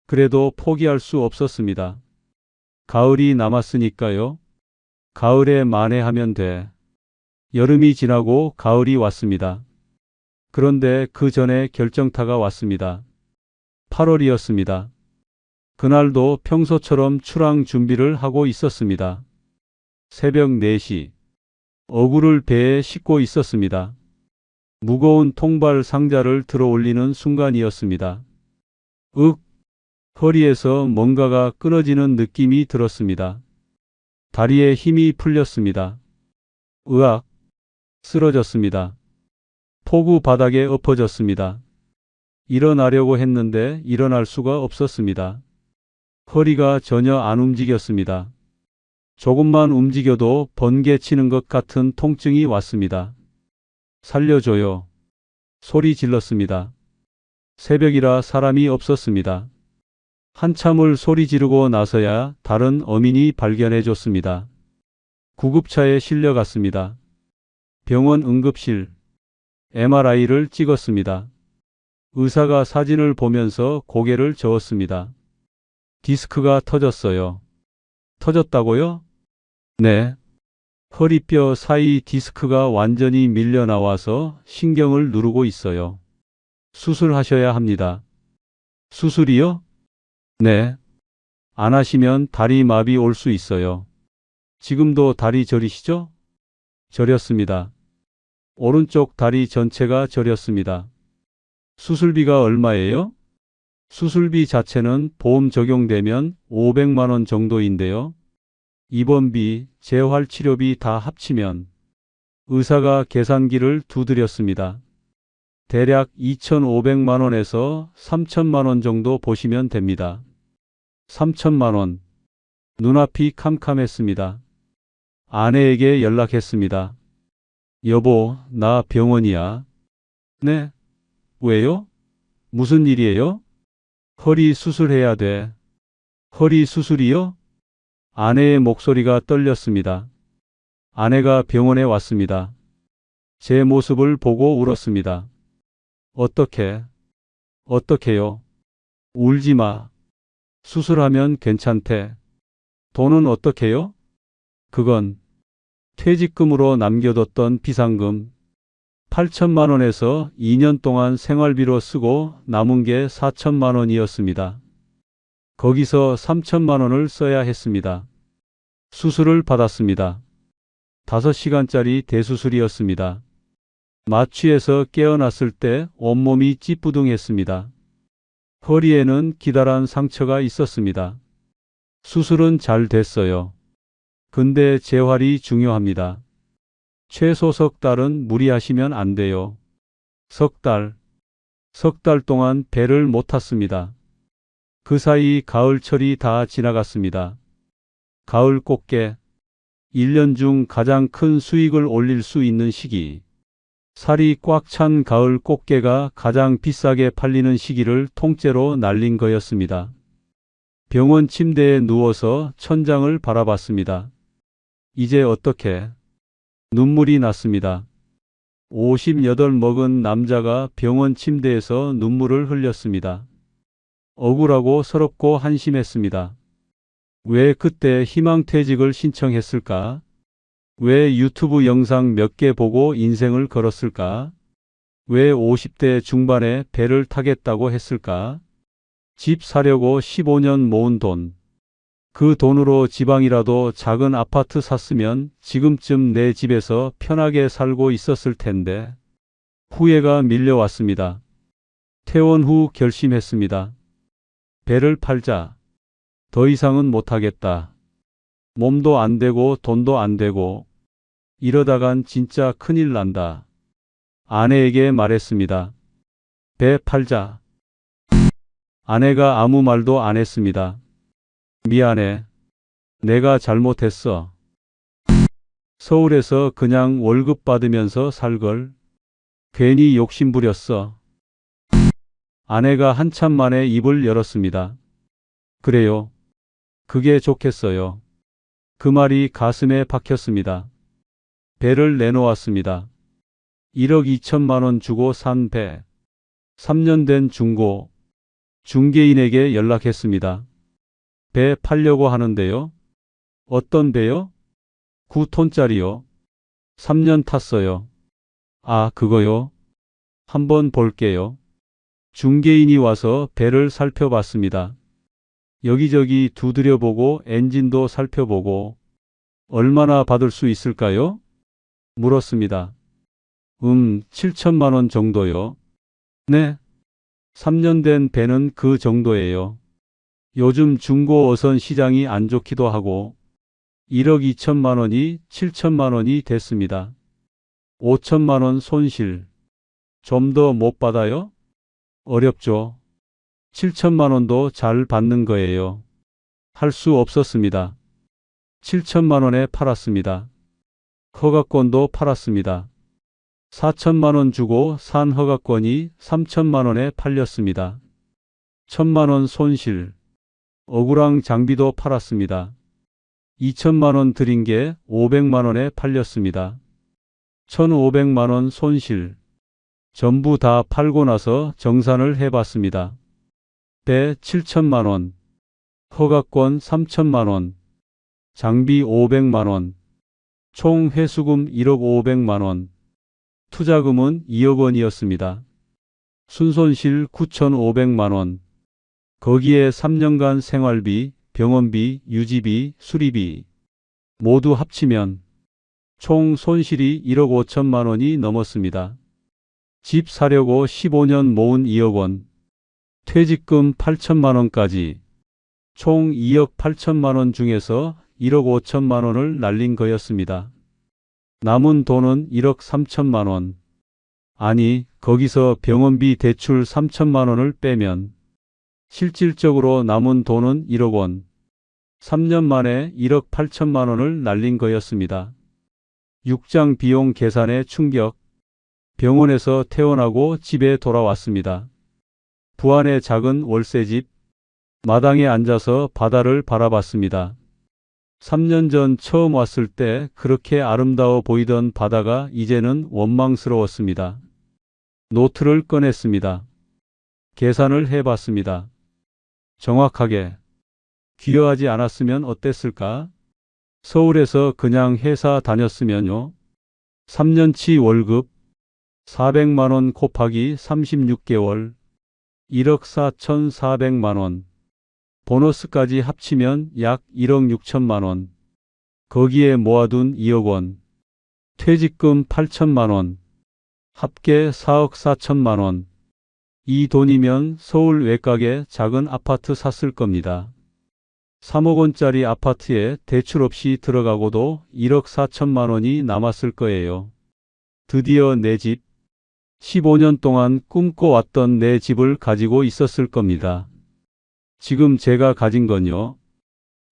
그래도 포기할 수 없었습니다. 가을이 남았으니까요. 가을에 만회하면 돼. 여름이 지나고 가을이 왔습니다. 그런데 그 전에 결정타가 왔습니다. 8월이었습니다. 그날도 평소처럼 출항 준비를 하고 있었습니다. 새벽 4시. 어구를 배에 싣고 있었습니다. 무거운 통발 상자를 들어 올리는 순간이었습니다. 허리에서 뭔가가 끊어지는 느낌이 들었습니다. 다리에 힘이 풀렸습니다. 으악! 쓰러졌습니다. 포구 바닥에 엎어졌습니다. 일어나려고 했는데 일어날 수가 없었습니다. 허리가 전혀 안 움직였습니다. 조금만 움직여도 번개 치는 것 같은 통증이 왔습니다. 살려줘요. 소리 질렀습니다. 새벽이라 사람이 없었습니다. 한참을 소리 지르고 나서야 다른 어민이 발견해 줬습니다. 구급차에 실려갔습니다. 병원 응급실. MRI를 찍었습니다. 의사가 사진을 보면서 고개를 저었습니다. 디스크가 터졌어요. 터졌다고요? 네. 허리뼈 사이 디스크가 완전히 밀려 나와서 신경을 누르고 있어요. 수술하셔야 합니다. 수술이요? 네. 안 하시면 다리 마비 올 수 있어요. 지금도 다리 저리시죠? 저렸습니다. 오른쪽 다리 전체가 저렸습니다. 수술비가 얼마예요? 수술비 자체는 보험 적용되면 500만 원 정도인데요. 입원비, 재활치료비 다 합치면 의사가 계산기를 두드렸습니다. 대략 2,500만 원에서 3천만 원 정도 보시면 됩니다. 3천만 원. 눈앞이 캄캄했습니다. 아내에게 연락했습니다. 여보, 나 병원이야. 네? 왜요? 무슨 일이에요? 허리 수술해야 돼. 허리 수술이요? 아내의 목소리가 떨렸습니다. 아내가 병원에 왔습니다. 제 모습을 보고 울었습니다. 어떻게요? 울지 마. 수술하면 괜찮대. 돈은 어떻게요? 그건 퇴직금으로 남겨뒀던 비상금 8천만 원에서 2년 동안 생활비로 쓰고 남은 게 4천만 원이었습니다. 거기서 3천만 원을 써야 했습니다. 수술을 받았습니다. 5시간짜리 대수술이었습니다. 마취해서 깨어났을 때 온몸이 찌뿌둥했습니다. 허리에는 기다란 상처가 있었습니다. 수술은 잘 됐어요. 근데 재활이 중요합니다. 최소 석 달은 무리하시면 안 돼요. 석 달 동안 배를 못 탔습니다. 그 사이 가을철이 다 지나갔습니다. 가을 꽃게, 1년 중 가장 큰 수익을 올릴 수 있는 시기. 살이 꽉 찬 가을 꽃게가 가장 비싸게 팔리는 시기를 통째로 날린 거였습니다. 병원 침대에 누워서 천장을 바라봤습니다. 이제 어떻게? 눈물이 났습니다. 58 먹은 남자가 병원 침대에서 눈물을 흘렸습니다. 억울하고 서럽고 한심했습니다. 왜 그때 희망퇴직을 신청했을까? 왜 유튜브 영상 몇 개 보고 인생을 걸었을까? 왜 50대 중반에 배를 타겠다고 했을까? 집 사려고 15년 모은 돈. 그 돈으로 지방이라도 작은 아파트 샀으면 지금쯤 내 집에서 편하게 살고 있었을 텐데. 후회가 밀려왔습니다. 퇴원 후 결심했습니다. 배를 팔자. 더 이상은 못하겠다. 몸도 안 되고 돈도 안 되고 이러다간 진짜 큰일 난다. 아내에게 말했습니다. 배 팔자. 아내가 아무 말도 안 했습니다. 미안해. 내가 잘못했어. 서울에서 그냥 월급 받으면서 살걸. 괜히 욕심부렸어. 아내가 한참 만에 입을 열었습니다. 그래요. 그게 좋겠어요. 그 말이 가슴에 박혔습니다. 배를 내놓았습니다. 1억 2천만 원 주고 산 배. 3년 된 중고. 중개인에게 연락했습니다. 배 팔려고 하는데요. 어떤 배요? 9톤짜리요. 3년 탔어요. 아, 그거요? 한번 볼게요. 중개인이 와서 배를 살펴봤습니다. 여기저기 두드려보고 엔진도 살펴보고 얼마나 받을 수 있을까요? 물었습니다. 7천만 원 정도요. 네. 3년 된 배는 그 정도예요. 요즘 중고 어선 시장이 안 좋기도 하고 1억 2천만 원이 7천만 원이 됐습니다. 5천만 원 손실. 좀 더 못 받아요? 어렵죠. 7천만 원도 잘 받는 거예요. 할 수 없었습니다. 7천만 원에 팔았습니다. 허가권도 팔았습니다. 4천만 원 주고 산 허가권이 3천만 원에 팔렸습니다. 1천만 원 손실. 어구랑 장비도 팔았습니다. 2천만 원 들인 게 500만 원에 팔렸습니다. 1,500만 원 손실. 전부 다 팔고 나서 정산을 해봤습니다. 배 7천만 원, 허가권 3천만 원, 장비 500만 원, 총 회수금 1억 500만 원, 투자금은 2억 원이었습니다. 순손실 9,500만 원, 거기에 3년간 생활비, 병원비, 유지비, 수리비 모두 합치면 총 손실이 1억 5천만 원이 넘었습니다. 집 사려고 15년 모은 2억 원, 퇴직금 8천만 원까지 총 2억 8천만 원 중에서 1억 5천만 원을 날린 거였습니다. 남은 돈은 1억 3천만 원. 아니, 거기서 병원비 대출 3천만 원을 빼면 실질적으로 남은 돈은 1억 원. 3년 만에 1억 8천만 원을 날린 거였습니다. 육장 비용 계산에 충격. 병원에서 퇴원하고 집에 돌아왔습니다. 부안의 작은 월세집. 마당에 앉아서 바다를 바라봤습니다. 3년 전 처음 왔을 때 그렇게 아름다워 보이던 바다가 이제는 원망스러웠습니다. 노트를 꺼냈습니다. 계산을 해봤습니다. 정확하게 귀여하지 않았으면 어땠을까? 서울에서 그냥 회사 다녔으면요. 3년치 월급 400만 원 곱하기 36개월 1억 4,400만 원. 보너스까지 합치면 약 1억 6천만 원. 거기에 모아둔 2억 원. 퇴직금 8천만 원. 합계 4억 4천만 원. 이 돈이면 서울 외곽에 작은 아파트 샀을 겁니다. 3억 원짜리 아파트에 대출 없이 들어가고도 1억 4천만 원이 남았을 거예요. 드디어 내 집. 15년 동안 꿈꿔왔던 내 집을 가지고 있었을 겁니다. 지금 제가 가진 건요.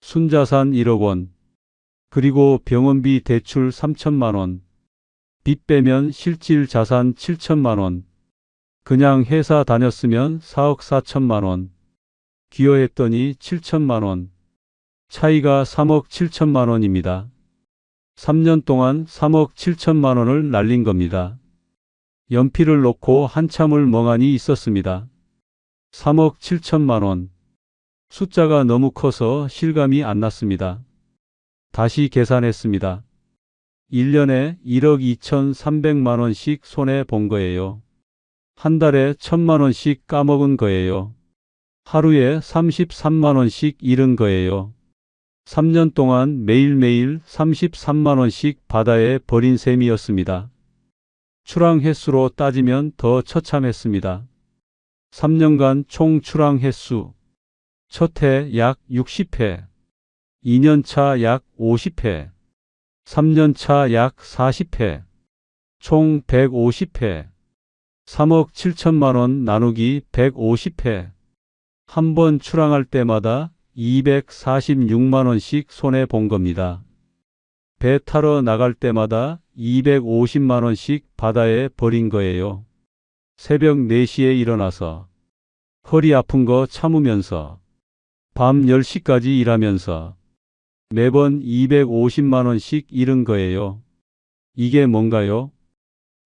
순자산 1억 원. 그리고 병원비 대출 3천만 원. 빚 빼면 실질 자산 7천만 원. 그냥 회사 다녔으면 4억 4천만 원. 기여했더니 7천만 원. 차이가 3억 7천만 원입니다. 3년 동안 3억 7천만 원을 날린 겁니다. 연필을 놓고 한참을 멍하니 있었습니다. 3억 7천만 원. 숫자가 너무 커서 실감이 안 났습니다. 다시 계산했습니다. 1년에 1억 2,300만 원씩 손해 본 거예요. 한 달에 1,000만 원씩 까먹은 거예요. 하루에 33만 원씩 잃은 거예요. 3년 동안 매일매일 33만 원씩 바다에 버린 셈이었습니다. 출항 횟수로 따지면 더 처참했습니다. 3년간 총 출항 횟수. 첫 해 약 60회, 2년 차 약 50회, 3년 차 약 40회, 총 150회, 3억 7천만 원 나누기 150회, 한 번 출항할 때마다 246만 원씩 손해 본 겁니다. 배 타러 나갈 때마다 250만 원씩 바다에 버린 거예요. 새벽 4시에 일어나서 허리 아픈 거 참으면서 밤 10시까지 일하면서 매번 250만 원씩 잃은 거예요. 이게 뭔가요?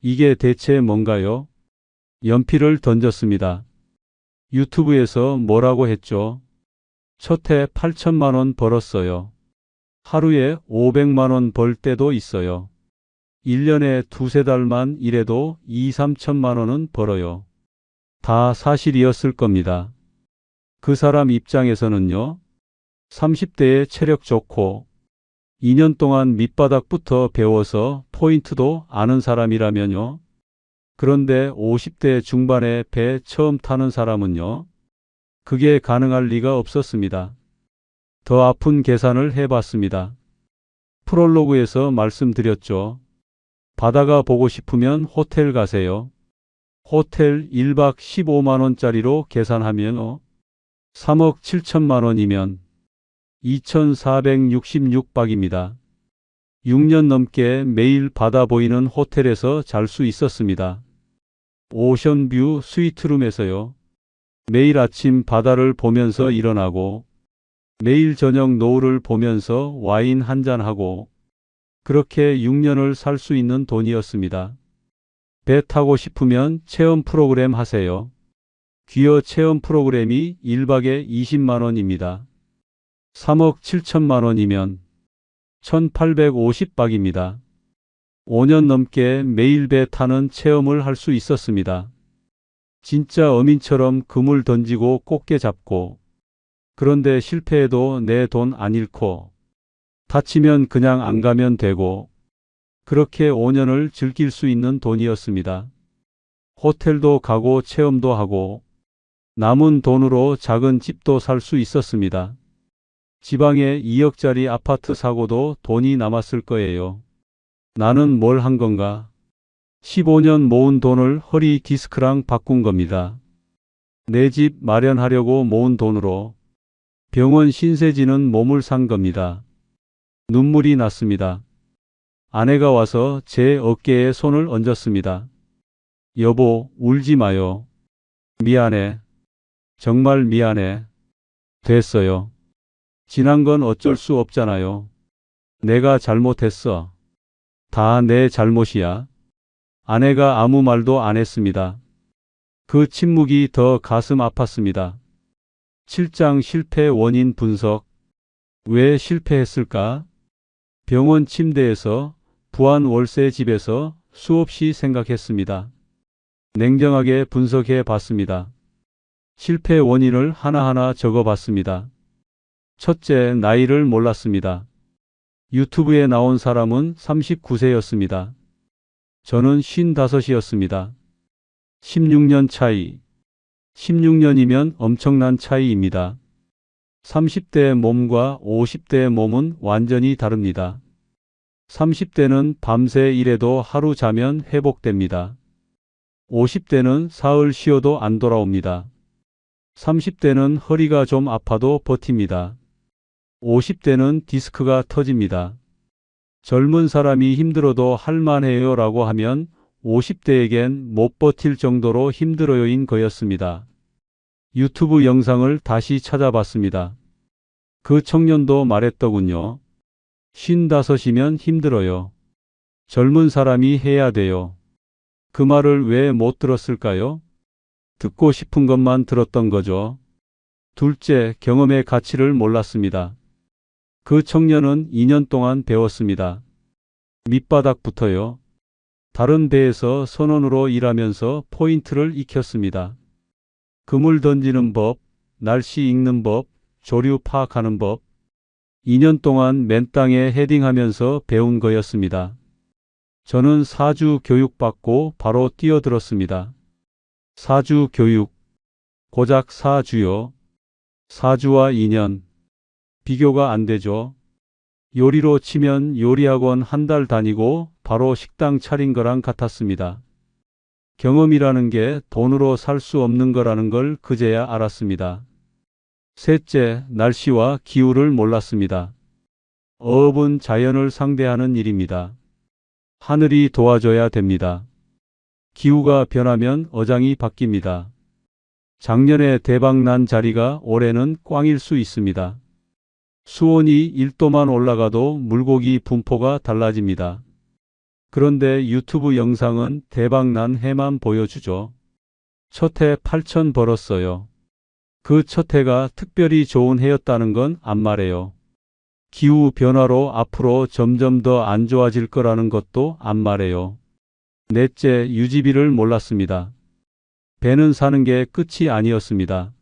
이게 대체 뭔가요? 연필을 던졌습니다. 유튜브에서 뭐라고 했죠? 첫 해 8천만 원 벌었어요. 하루에 500만 원 벌 때도 있어요. 1년에 두세 달만 일해도 2, 3천만 원은 벌어요. 다 사실이었을 겁니다. 그 사람 입장에서는요. 30대에 체력 좋고 2년 동안 밑바닥부터 배워서 포인트도 아는 사람이라면요. 그런데 50대 중반에 배 처음 타는 사람은요. 그게 가능할 리가 없었습니다. 더 아픈 계산을 해봤습니다. 프롤로그에서 말씀드렸죠. 바다가 보고 싶으면 호텔 가세요. 호텔 1박 15만 원짜리로 계산하면 3억 7천만 원이면 2,466박입니다. 6년 넘게 매일 바다 보이는 호텔에서 잘 수 있었습니다. 오션뷰 스위트룸에서요. 매일 아침 바다를 보면서 일어나고 매일 저녁 노을을 보면서 와인 한잔하고 그렇게 6년을 살 수 있는 돈이었습니다. 배 타고 싶으면 체험 프로그램 하세요. 귀여 체험 프로그램이 1박에 20만 원입니다. 3억 7천만 원이면 1850박입니다. 5년 넘게 매일 배 타는 체험을 할 수 있었습니다. 진짜 어민처럼 그물 던지고 꽃게 잡고 그런데 실패해도 내 돈 안 잃고 다치면 그냥 안 가면 되고 그렇게 5년을 즐길 수 있는 돈이었습니다. 호텔도 가고 체험도 하고 남은 돈으로 작은 집도 살 수 있었습니다. 지방에 2억짜리 아파트 사고도 돈이 남았을 거예요. 나는 뭘 한 건가? 15년 모은 돈을 허리 디스크랑 바꾼 겁니다. 내 집 마련하려고 모은 돈으로 병원 신세지는 몸을 산 겁니다. 눈물이 났습니다. 아내가 와서 제 어깨에 손을 얹었습니다. 여보, 울지 마요. 미안해. 정말 미안해. 됐어요. 지난 건 어쩔 수 없잖아요. 내가 잘못했어. 다 내 잘못이야. 아내가 아무 말도 안 했습니다. 그 침묵이 더 가슴 아팠습니다. 7장 실패 원인 분석. 왜 실패했을까? 병원 침대에서, 부안 월세 집에서 수없이 생각했습니다. 냉정하게 분석해 봤습니다. 실패 원인을 하나하나 적어 봤습니다. 첫째, 나이를 몰랐습니다. 유튜브에 나온 사람은 39세였습니다. 저는 55이었습니다. 16년 차이. 16년이면 엄청난 차이입니다. 30대의 몸과 50대의 몸은 완전히 다릅니다. 30대는 밤새 일해도 하루 자면 회복됩니다. 50대는 사흘 쉬어도 안 돌아옵니다. 30대는 허리가 좀 아파도 버팁니다. 50대는 디스크가 터집니다. 젊은 사람이 힘들어도 할만해요 라고 하면 50대에겐 못 버틸 정도로 힘들어요인 거였습니다. 유튜브 영상을 다시 찾아봤습니다. 그 청년도 말했더군요. 55이면 힘들어요. 젊은 사람이 해야 돼요. 그 말을 왜 못 들었을까요? 듣고 싶은 것만 들었던 거죠. 둘째, 경험의 가치를 몰랐습니다. 그 청년은 2년 동안 배웠습니다. 밑바닥부터요. 다른 배에서 선원으로 일하면서 포인트를 익혔습니다. 그물 던지는 법, 날씨 읽는 법, 조류 파악하는 법. 2년 동안 맨 땅에 헤딩하면서 배운 거였습니다. 저는 4주 교육받고 바로 뛰어들었습니다. 4주 교육. 고작 4주요. 4주와 2년. 비교가 안 되죠. 요리로 치면 요리학원 한 달 다니고 바로 식당 차린 거랑 같았습니다. 경험이라는 게 돈으로 살 수 없는 거라는 걸 그제야 알았습니다. 셋째, 날씨와 기후를 몰랐습니다. 어업은 자연을 상대하는 일입니다. 하늘이 도와줘야 됩니다. 기후가 변하면 어장이 바뀝니다. 작년에 대박난 자리가 올해는 꽝일 수 있습니다. 수온이 1도만 올라가도 물고기 분포가 달라집니다. 그런데 유튜브 영상은 대박난 해만 보여주죠. 첫 해 8천 벌었어요. 그 첫 해가 특별히 좋은 해였다는 건 안 말해요. 기후 변화로 앞으로 점점 더 안 좋아질 거라는 것도 안 말해요. 넷째, 유지비를 몰랐습니다. 배는 사는 게 끝이 아니었습니다.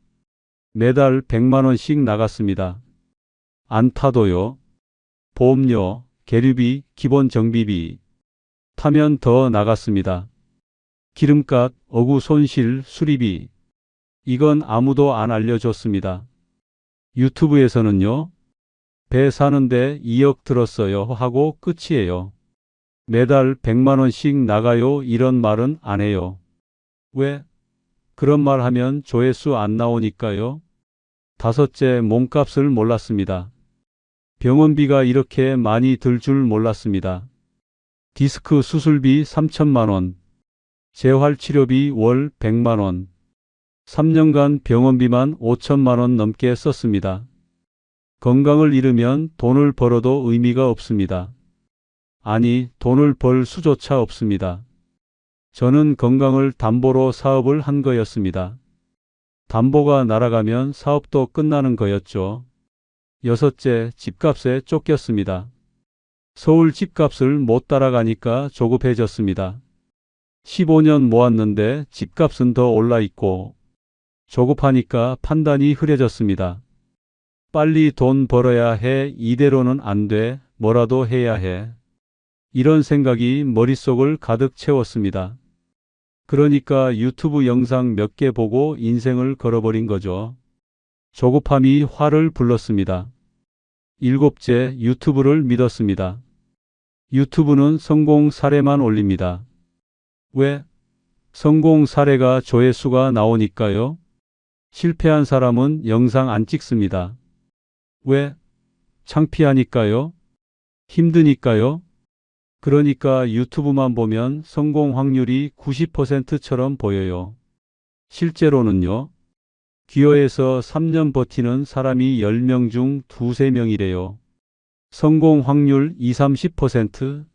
매달 100만 원씩 나갔습니다. 안 타도요. 보험료, 계류비, 기본 정비비. 타면 더 나갔습니다. 기름값, 어구 손실, 수리비. 이건 아무도 안 알려줬습니다. 유튜브에서는요. 배 사는데 2억 들었어요 하고 끝이에요. 매달 100만 원씩 나가요 이런 말은 안 해요. 왜? 그런 말 하면 조회수 안 나오니까요. 다섯째, 몸값을 몰랐습니다. 병원비가 이렇게 많이 들 줄 몰랐습니다. 디스크 수술비 3천만 원, 재활치료비 월 100만 원, 3년간 병원비만 5천만 원 넘게 썼습니다. 건강을 잃으면 돈을 벌어도 의미가 없습니다. 아니, 돈을 벌 수조차 없습니다. 저는 건강을 담보로 사업을 한 거였습니다. 담보가 날아가면 사업도 끝나는 거였죠. 여섯째, 집값에 쫓겼습니다. 서울 집값을 못 따라가니까 조급해졌습니다. 15년 모았는데 집값은 더 올라 있고 조급하니까 판단이 흐려졌습니다. 빨리 돈 벌어야 해. 이대로는 안 돼. 뭐라도 해야 해. 이런 생각이 머릿속을 가득 채웠습니다. 그러니까 유튜브 영상 몇 개 보고 인생을 걸어버린 거죠. 조급함이 화를 불렀습니다. 일곱째, 유튜브를 믿었습니다. 유튜브는 성공 사례만 올립니다. 왜? 성공 사례가 조회수가 나오니까요. 실패한 사람은 영상 안 찍습니다. 왜? 창피하니까요. 힘드니까요. 그러니까 유튜브만 보면 성공 확률이 90%처럼 보여요. 실제로는요. 기여해서 3년 버티는 사람이 10명 중 2~3명이래요. 성공 확률 20~30%,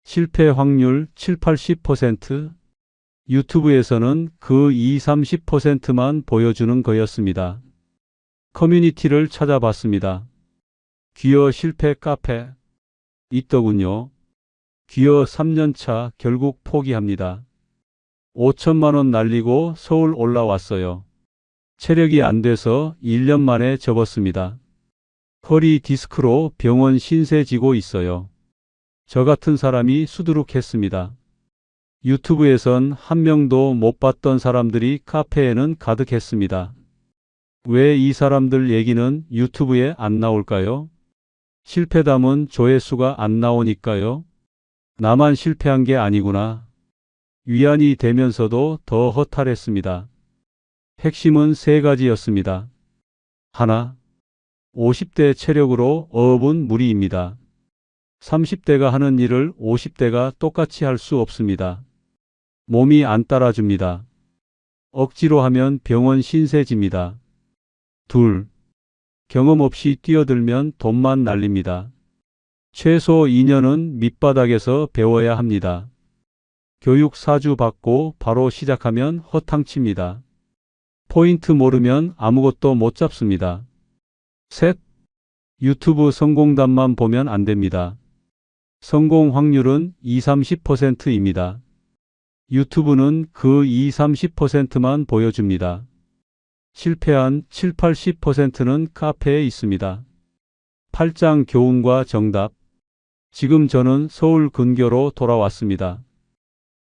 실패 확률 7~80%, 유튜브에서는 그 20~30%만 보여주는 거였습니다. 커뮤니티를 찾아봤습니다. 기여 실패 카페 있더군요. 기여 3년차 결국 포기합니다. 5천만 원 날리고 서울 올라왔어요. 체력이 안 돼서 1년 만에 접었습니다. 허리 디스크로 병원 신세 지고 있어요. 저 같은 사람이 수두룩했습니다. 유튜브에선 한 명도 못 봤던 사람들이 카페에는 가득했습니다. 왜 이 사람들 얘기는 유튜브에 안 나올까요? 실패담은 조회수가 안 나오니까요. 나만 실패한 게 아니구나. 위안이 되면서도 더 허탈했습니다. 핵심은 3가지였습니다. 하나, 50대 체력으로 어업은 무리입니다. 30대가 하는 일을 50대가 똑같이 할 수 없습니다. 몸이 안 따라줍니다. 억지로 하면 병원 신세집니다. 둘, 경험 없이 뛰어들면 돈만 날립니다. 최소 2년은 밑바닥에서 배워야 합니다. 교육 사주 받고 바로 시작하면 허탕칩니다. 포인트 모르면 아무것도 못 잡습니다. 셋, 유튜브 성공담만 보면 안 됩니다. 성공 확률은 20~30%입니다. 유튜브는 그 20~30%만 보여줍니다. 실패한 7~80%는 카페에 있습니다. 8장 교훈과 정답. 지금 저는 서울 근교로 돌아왔습니다.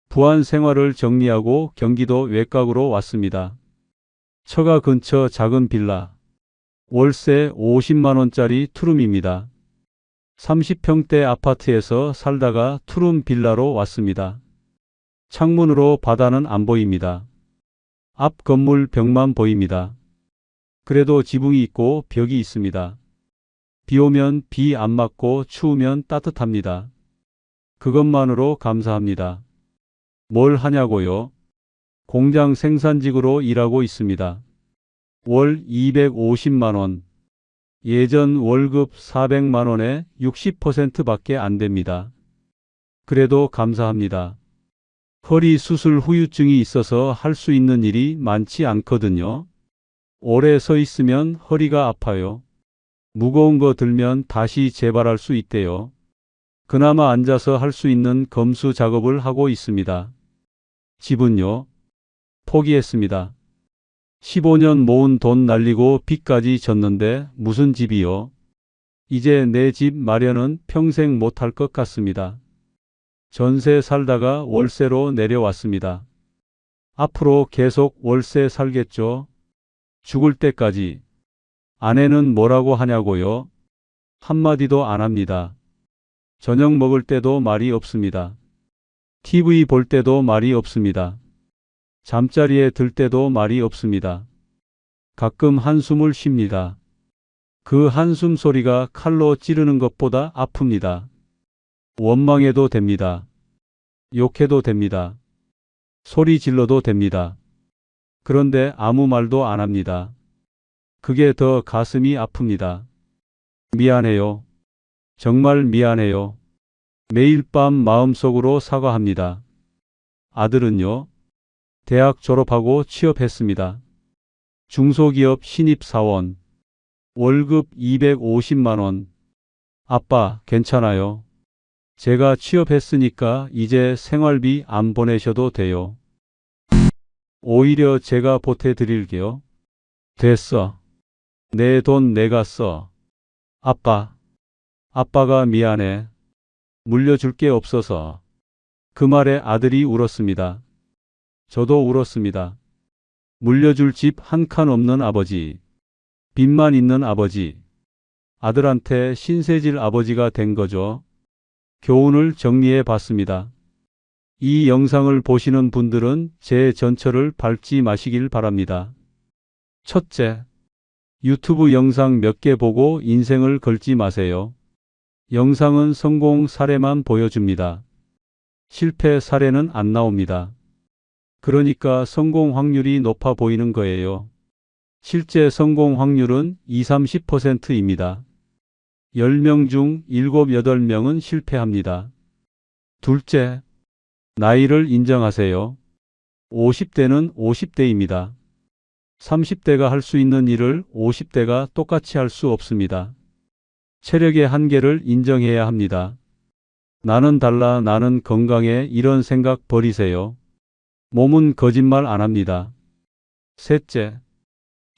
부안 생활을 정리하고 경기도 외곽으로 왔습니다. 처가 근처 작은 빌라. 월세 50만 원짜리 투룸입니다. 30평대 아파트에서 살다가 투룸 빌라로 왔습니다. 창문으로 바다는 안 보입니다. 앞 건물 벽만 보입니다. 그래도 지붕이 있고 벽이 있습니다. 비 오면 비 안 맞고 추우면 따뜻합니다. 그것만으로 감사합니다. 뭘 하냐고요? 공장 생산직으로 일하고 있습니다. 월 250만 원. 예전 월급 400만 원에 60%밖에 안 됩니다. 그래도 감사합니다. 허리 수술 후유증이 있어서 할 수 있는 일이 많지 않거든요. 오래 서 있으면 허리가 아파요. 무거운 거 들면 다시 재발할 수 있대요. 그나마 앉아서 할 수 있는 검수 작업을 하고 있습니다. 집은요? 포기했습니다. 15년 모은 돈 날리고 빚까지 졌는데 무슨 집이요? 이제 내 집 마련은 평생 못할 것 같습니다. 전세 살다가 월세로 내려왔습니다. 앞으로 계속 월세 살겠죠? 죽을 때까지. 아내는 뭐라고 하냐고요? 한마디도 안 합니다. 저녁 먹을 때도 말이 없습니다. TV 볼 때도 말이 없습니다. 잠자리에 들 때도 말이 없습니다. 가끔 한숨을 쉽니다. 그 한숨 소리가 칼로 찌르는 것보다 아픕니다. 원망해도 됩니다. 욕해도 됩니다. 소리 질러도 됩니다. 그런데 아무 말도 안 합니다. 그게 더 가슴이 아픕니다. 미안해요. 정말 미안해요. 매일 밤 마음속으로 사과합니다. 아들은요? 대학 졸업하고 취업했습니다. 중소기업 신입사원. 월급 250만 원. 아빠, 괜찮아요. 제가 취업했으니까 이제 생활비 안 보내셔도 돼요. 오히려 제가 보태드릴게요. 됐어. 내 돈 내가 써. 아빠가 미안해. 물려줄 게 없어서. 그 말에 아들이 울었습니다. 저도 울었습니다. 물려줄 집 한 칸 없는 아버지, 빚만 있는 아버지, 아들한테 신세질 아버지가 된 거죠. 교훈을 정리해 봤습니다. 이 영상을 보시는 분들은 제 전철을 밟지 마시길 바랍니다. 첫째, 유튜브 영상 몇 개 보고 인생을 걸지 마세요. 영상은 성공 사례만 보여줍니다. 실패 사례는 안 나옵니다. 그러니까 성공 확률이 높아 보이는 거예요. 실제 성공 확률은 20~30%입니다. 10명 중 7, 8명은 실패합니다. 둘째, 나이를 인정하세요. 50대는 50대입니다. 30대가 할 수 있는 일을 50대가 똑같이 할 수 없습니다. 체력의 한계를 인정해야 합니다. 나는 달라, 나는 건강해, 이런 생각 버리세요. 몸은 거짓말 안 합니다. 셋째,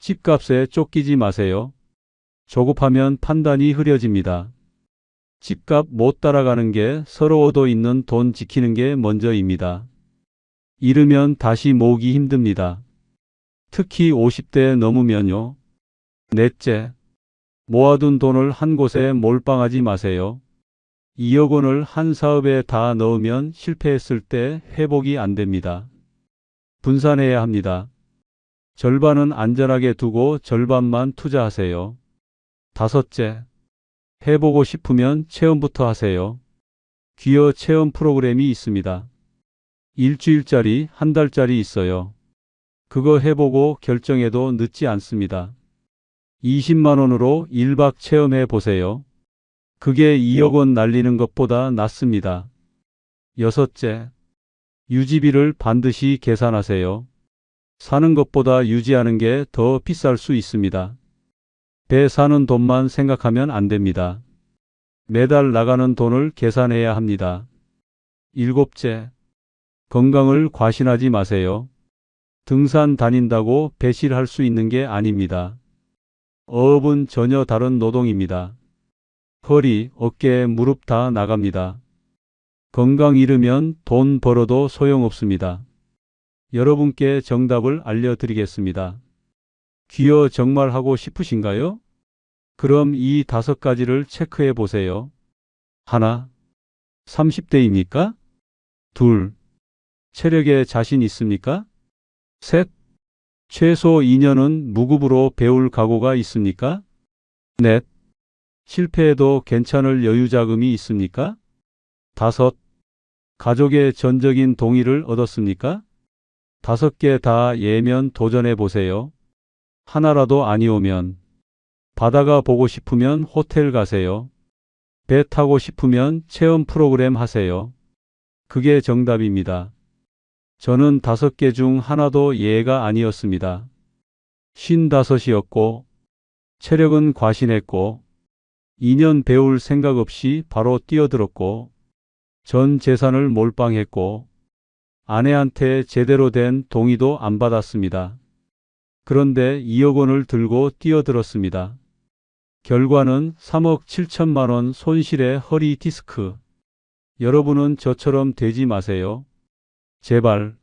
집값에 쫓기지 마세요. 조급하면 판단이 흐려집니다. 집값 못 따라가는 게 서러워도 있는 돈 지키는 게 먼저입니다. 잃으면 다시 모으기 힘듭니다. 특히 50대 넘으면요. 넷째, 모아둔 돈을 한 곳에 몰빵하지 마세요. 2억 원을 한 사업에 다 넣으면 실패했을 때 회복이 안 됩니다. 분산해야 합니다. 절반은 안전하게 두고 절반만 투자하세요. 다섯째, 해보고 싶으면 체험부터 하세요. 귀여 체험 프로그램이 있습니다. 일주일짜리, 한 달짜리 있어요. 그거 해보고 결정해도 늦지 않습니다. 20만 원으로 1박 체험해 보세요. 그게 2억 원 날리는 것보다 낫습니다. 여섯째, 유지비를 반드시 계산하세요. 사는 것보다 유지하는 게 더 비쌀 수 있습니다. 배 사는 돈만 생각하면 안 됩니다. 매달 나가는 돈을 계산해야 합니다. 일곱째, 건강을 과신하지 마세요. 등산 다닌다고 배실할 수 있는 게 아닙니다. 어업은 전혀 다른 노동입니다. 허리, 어깨, 무릎 다 나갑니다. 건강 잃으면 돈 벌어도 소용없습니다. 여러분께 정답을 알려드리겠습니다. 귀여 정말 하고 싶으신가요? 그럼 이 5가지를 체크해 보세요. 하나, 30대입니까? 둘, 체력에 자신 있습니까? 셋, 최소 2년은 무급으로 배울 각오가 있습니까? 넷, 실패해도 괜찮을 여유 자금이 있습니까? 다섯, 가족의 전적인 동의를 얻었습니까? 5개 다 예면 도전해 보세요. 하나라도 아니오면 바다가 보고 싶으면 호텔 가세요. 배 타고 싶으면 체험 프로그램 하세요. 그게 정답입니다. 저는 5개 중 하나도 예가 아니었습니다. 55이었고 체력은 과신했고 2년 배울 생각 없이 바로 뛰어들었고 전 재산을 몰빵했고 아내한테 제대로 된 동의도 안 받았습니다. 그런데 2억 원을 들고 뛰어들었습니다. 결과는 3억 7천만 원 손실의 허리 디스크. 여러분은 저처럼 되지 마세요. 제발.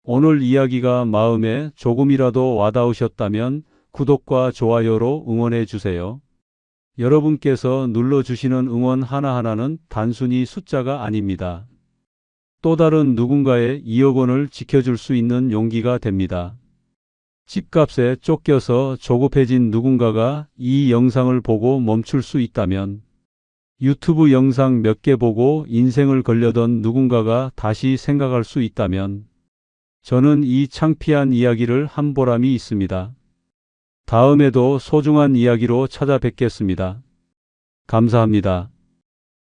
오늘 이야기가 마음에 조금이라도 와닿으셨다면 구독과 좋아요로 응원해 주세요. 여러분께서 눌러주시는 응원 하나하나는 단순히 숫자가 아닙니다. 또 다른 누군가의 2억 원을 지켜줄 수 있는 용기가 됩니다. 집값에 쫓겨서 조급해진 누군가가 이 영상을 보고 멈출 수 있다면, 유튜브 영상 몇 개 보고 인생을 걸려던 누군가가 다시 생각할 수 있다면, 저는 이 창피한 이야기를 한 보람이 있습니다. 다음에도 소중한 이야기로 찾아뵙겠습니다. 감사합니다.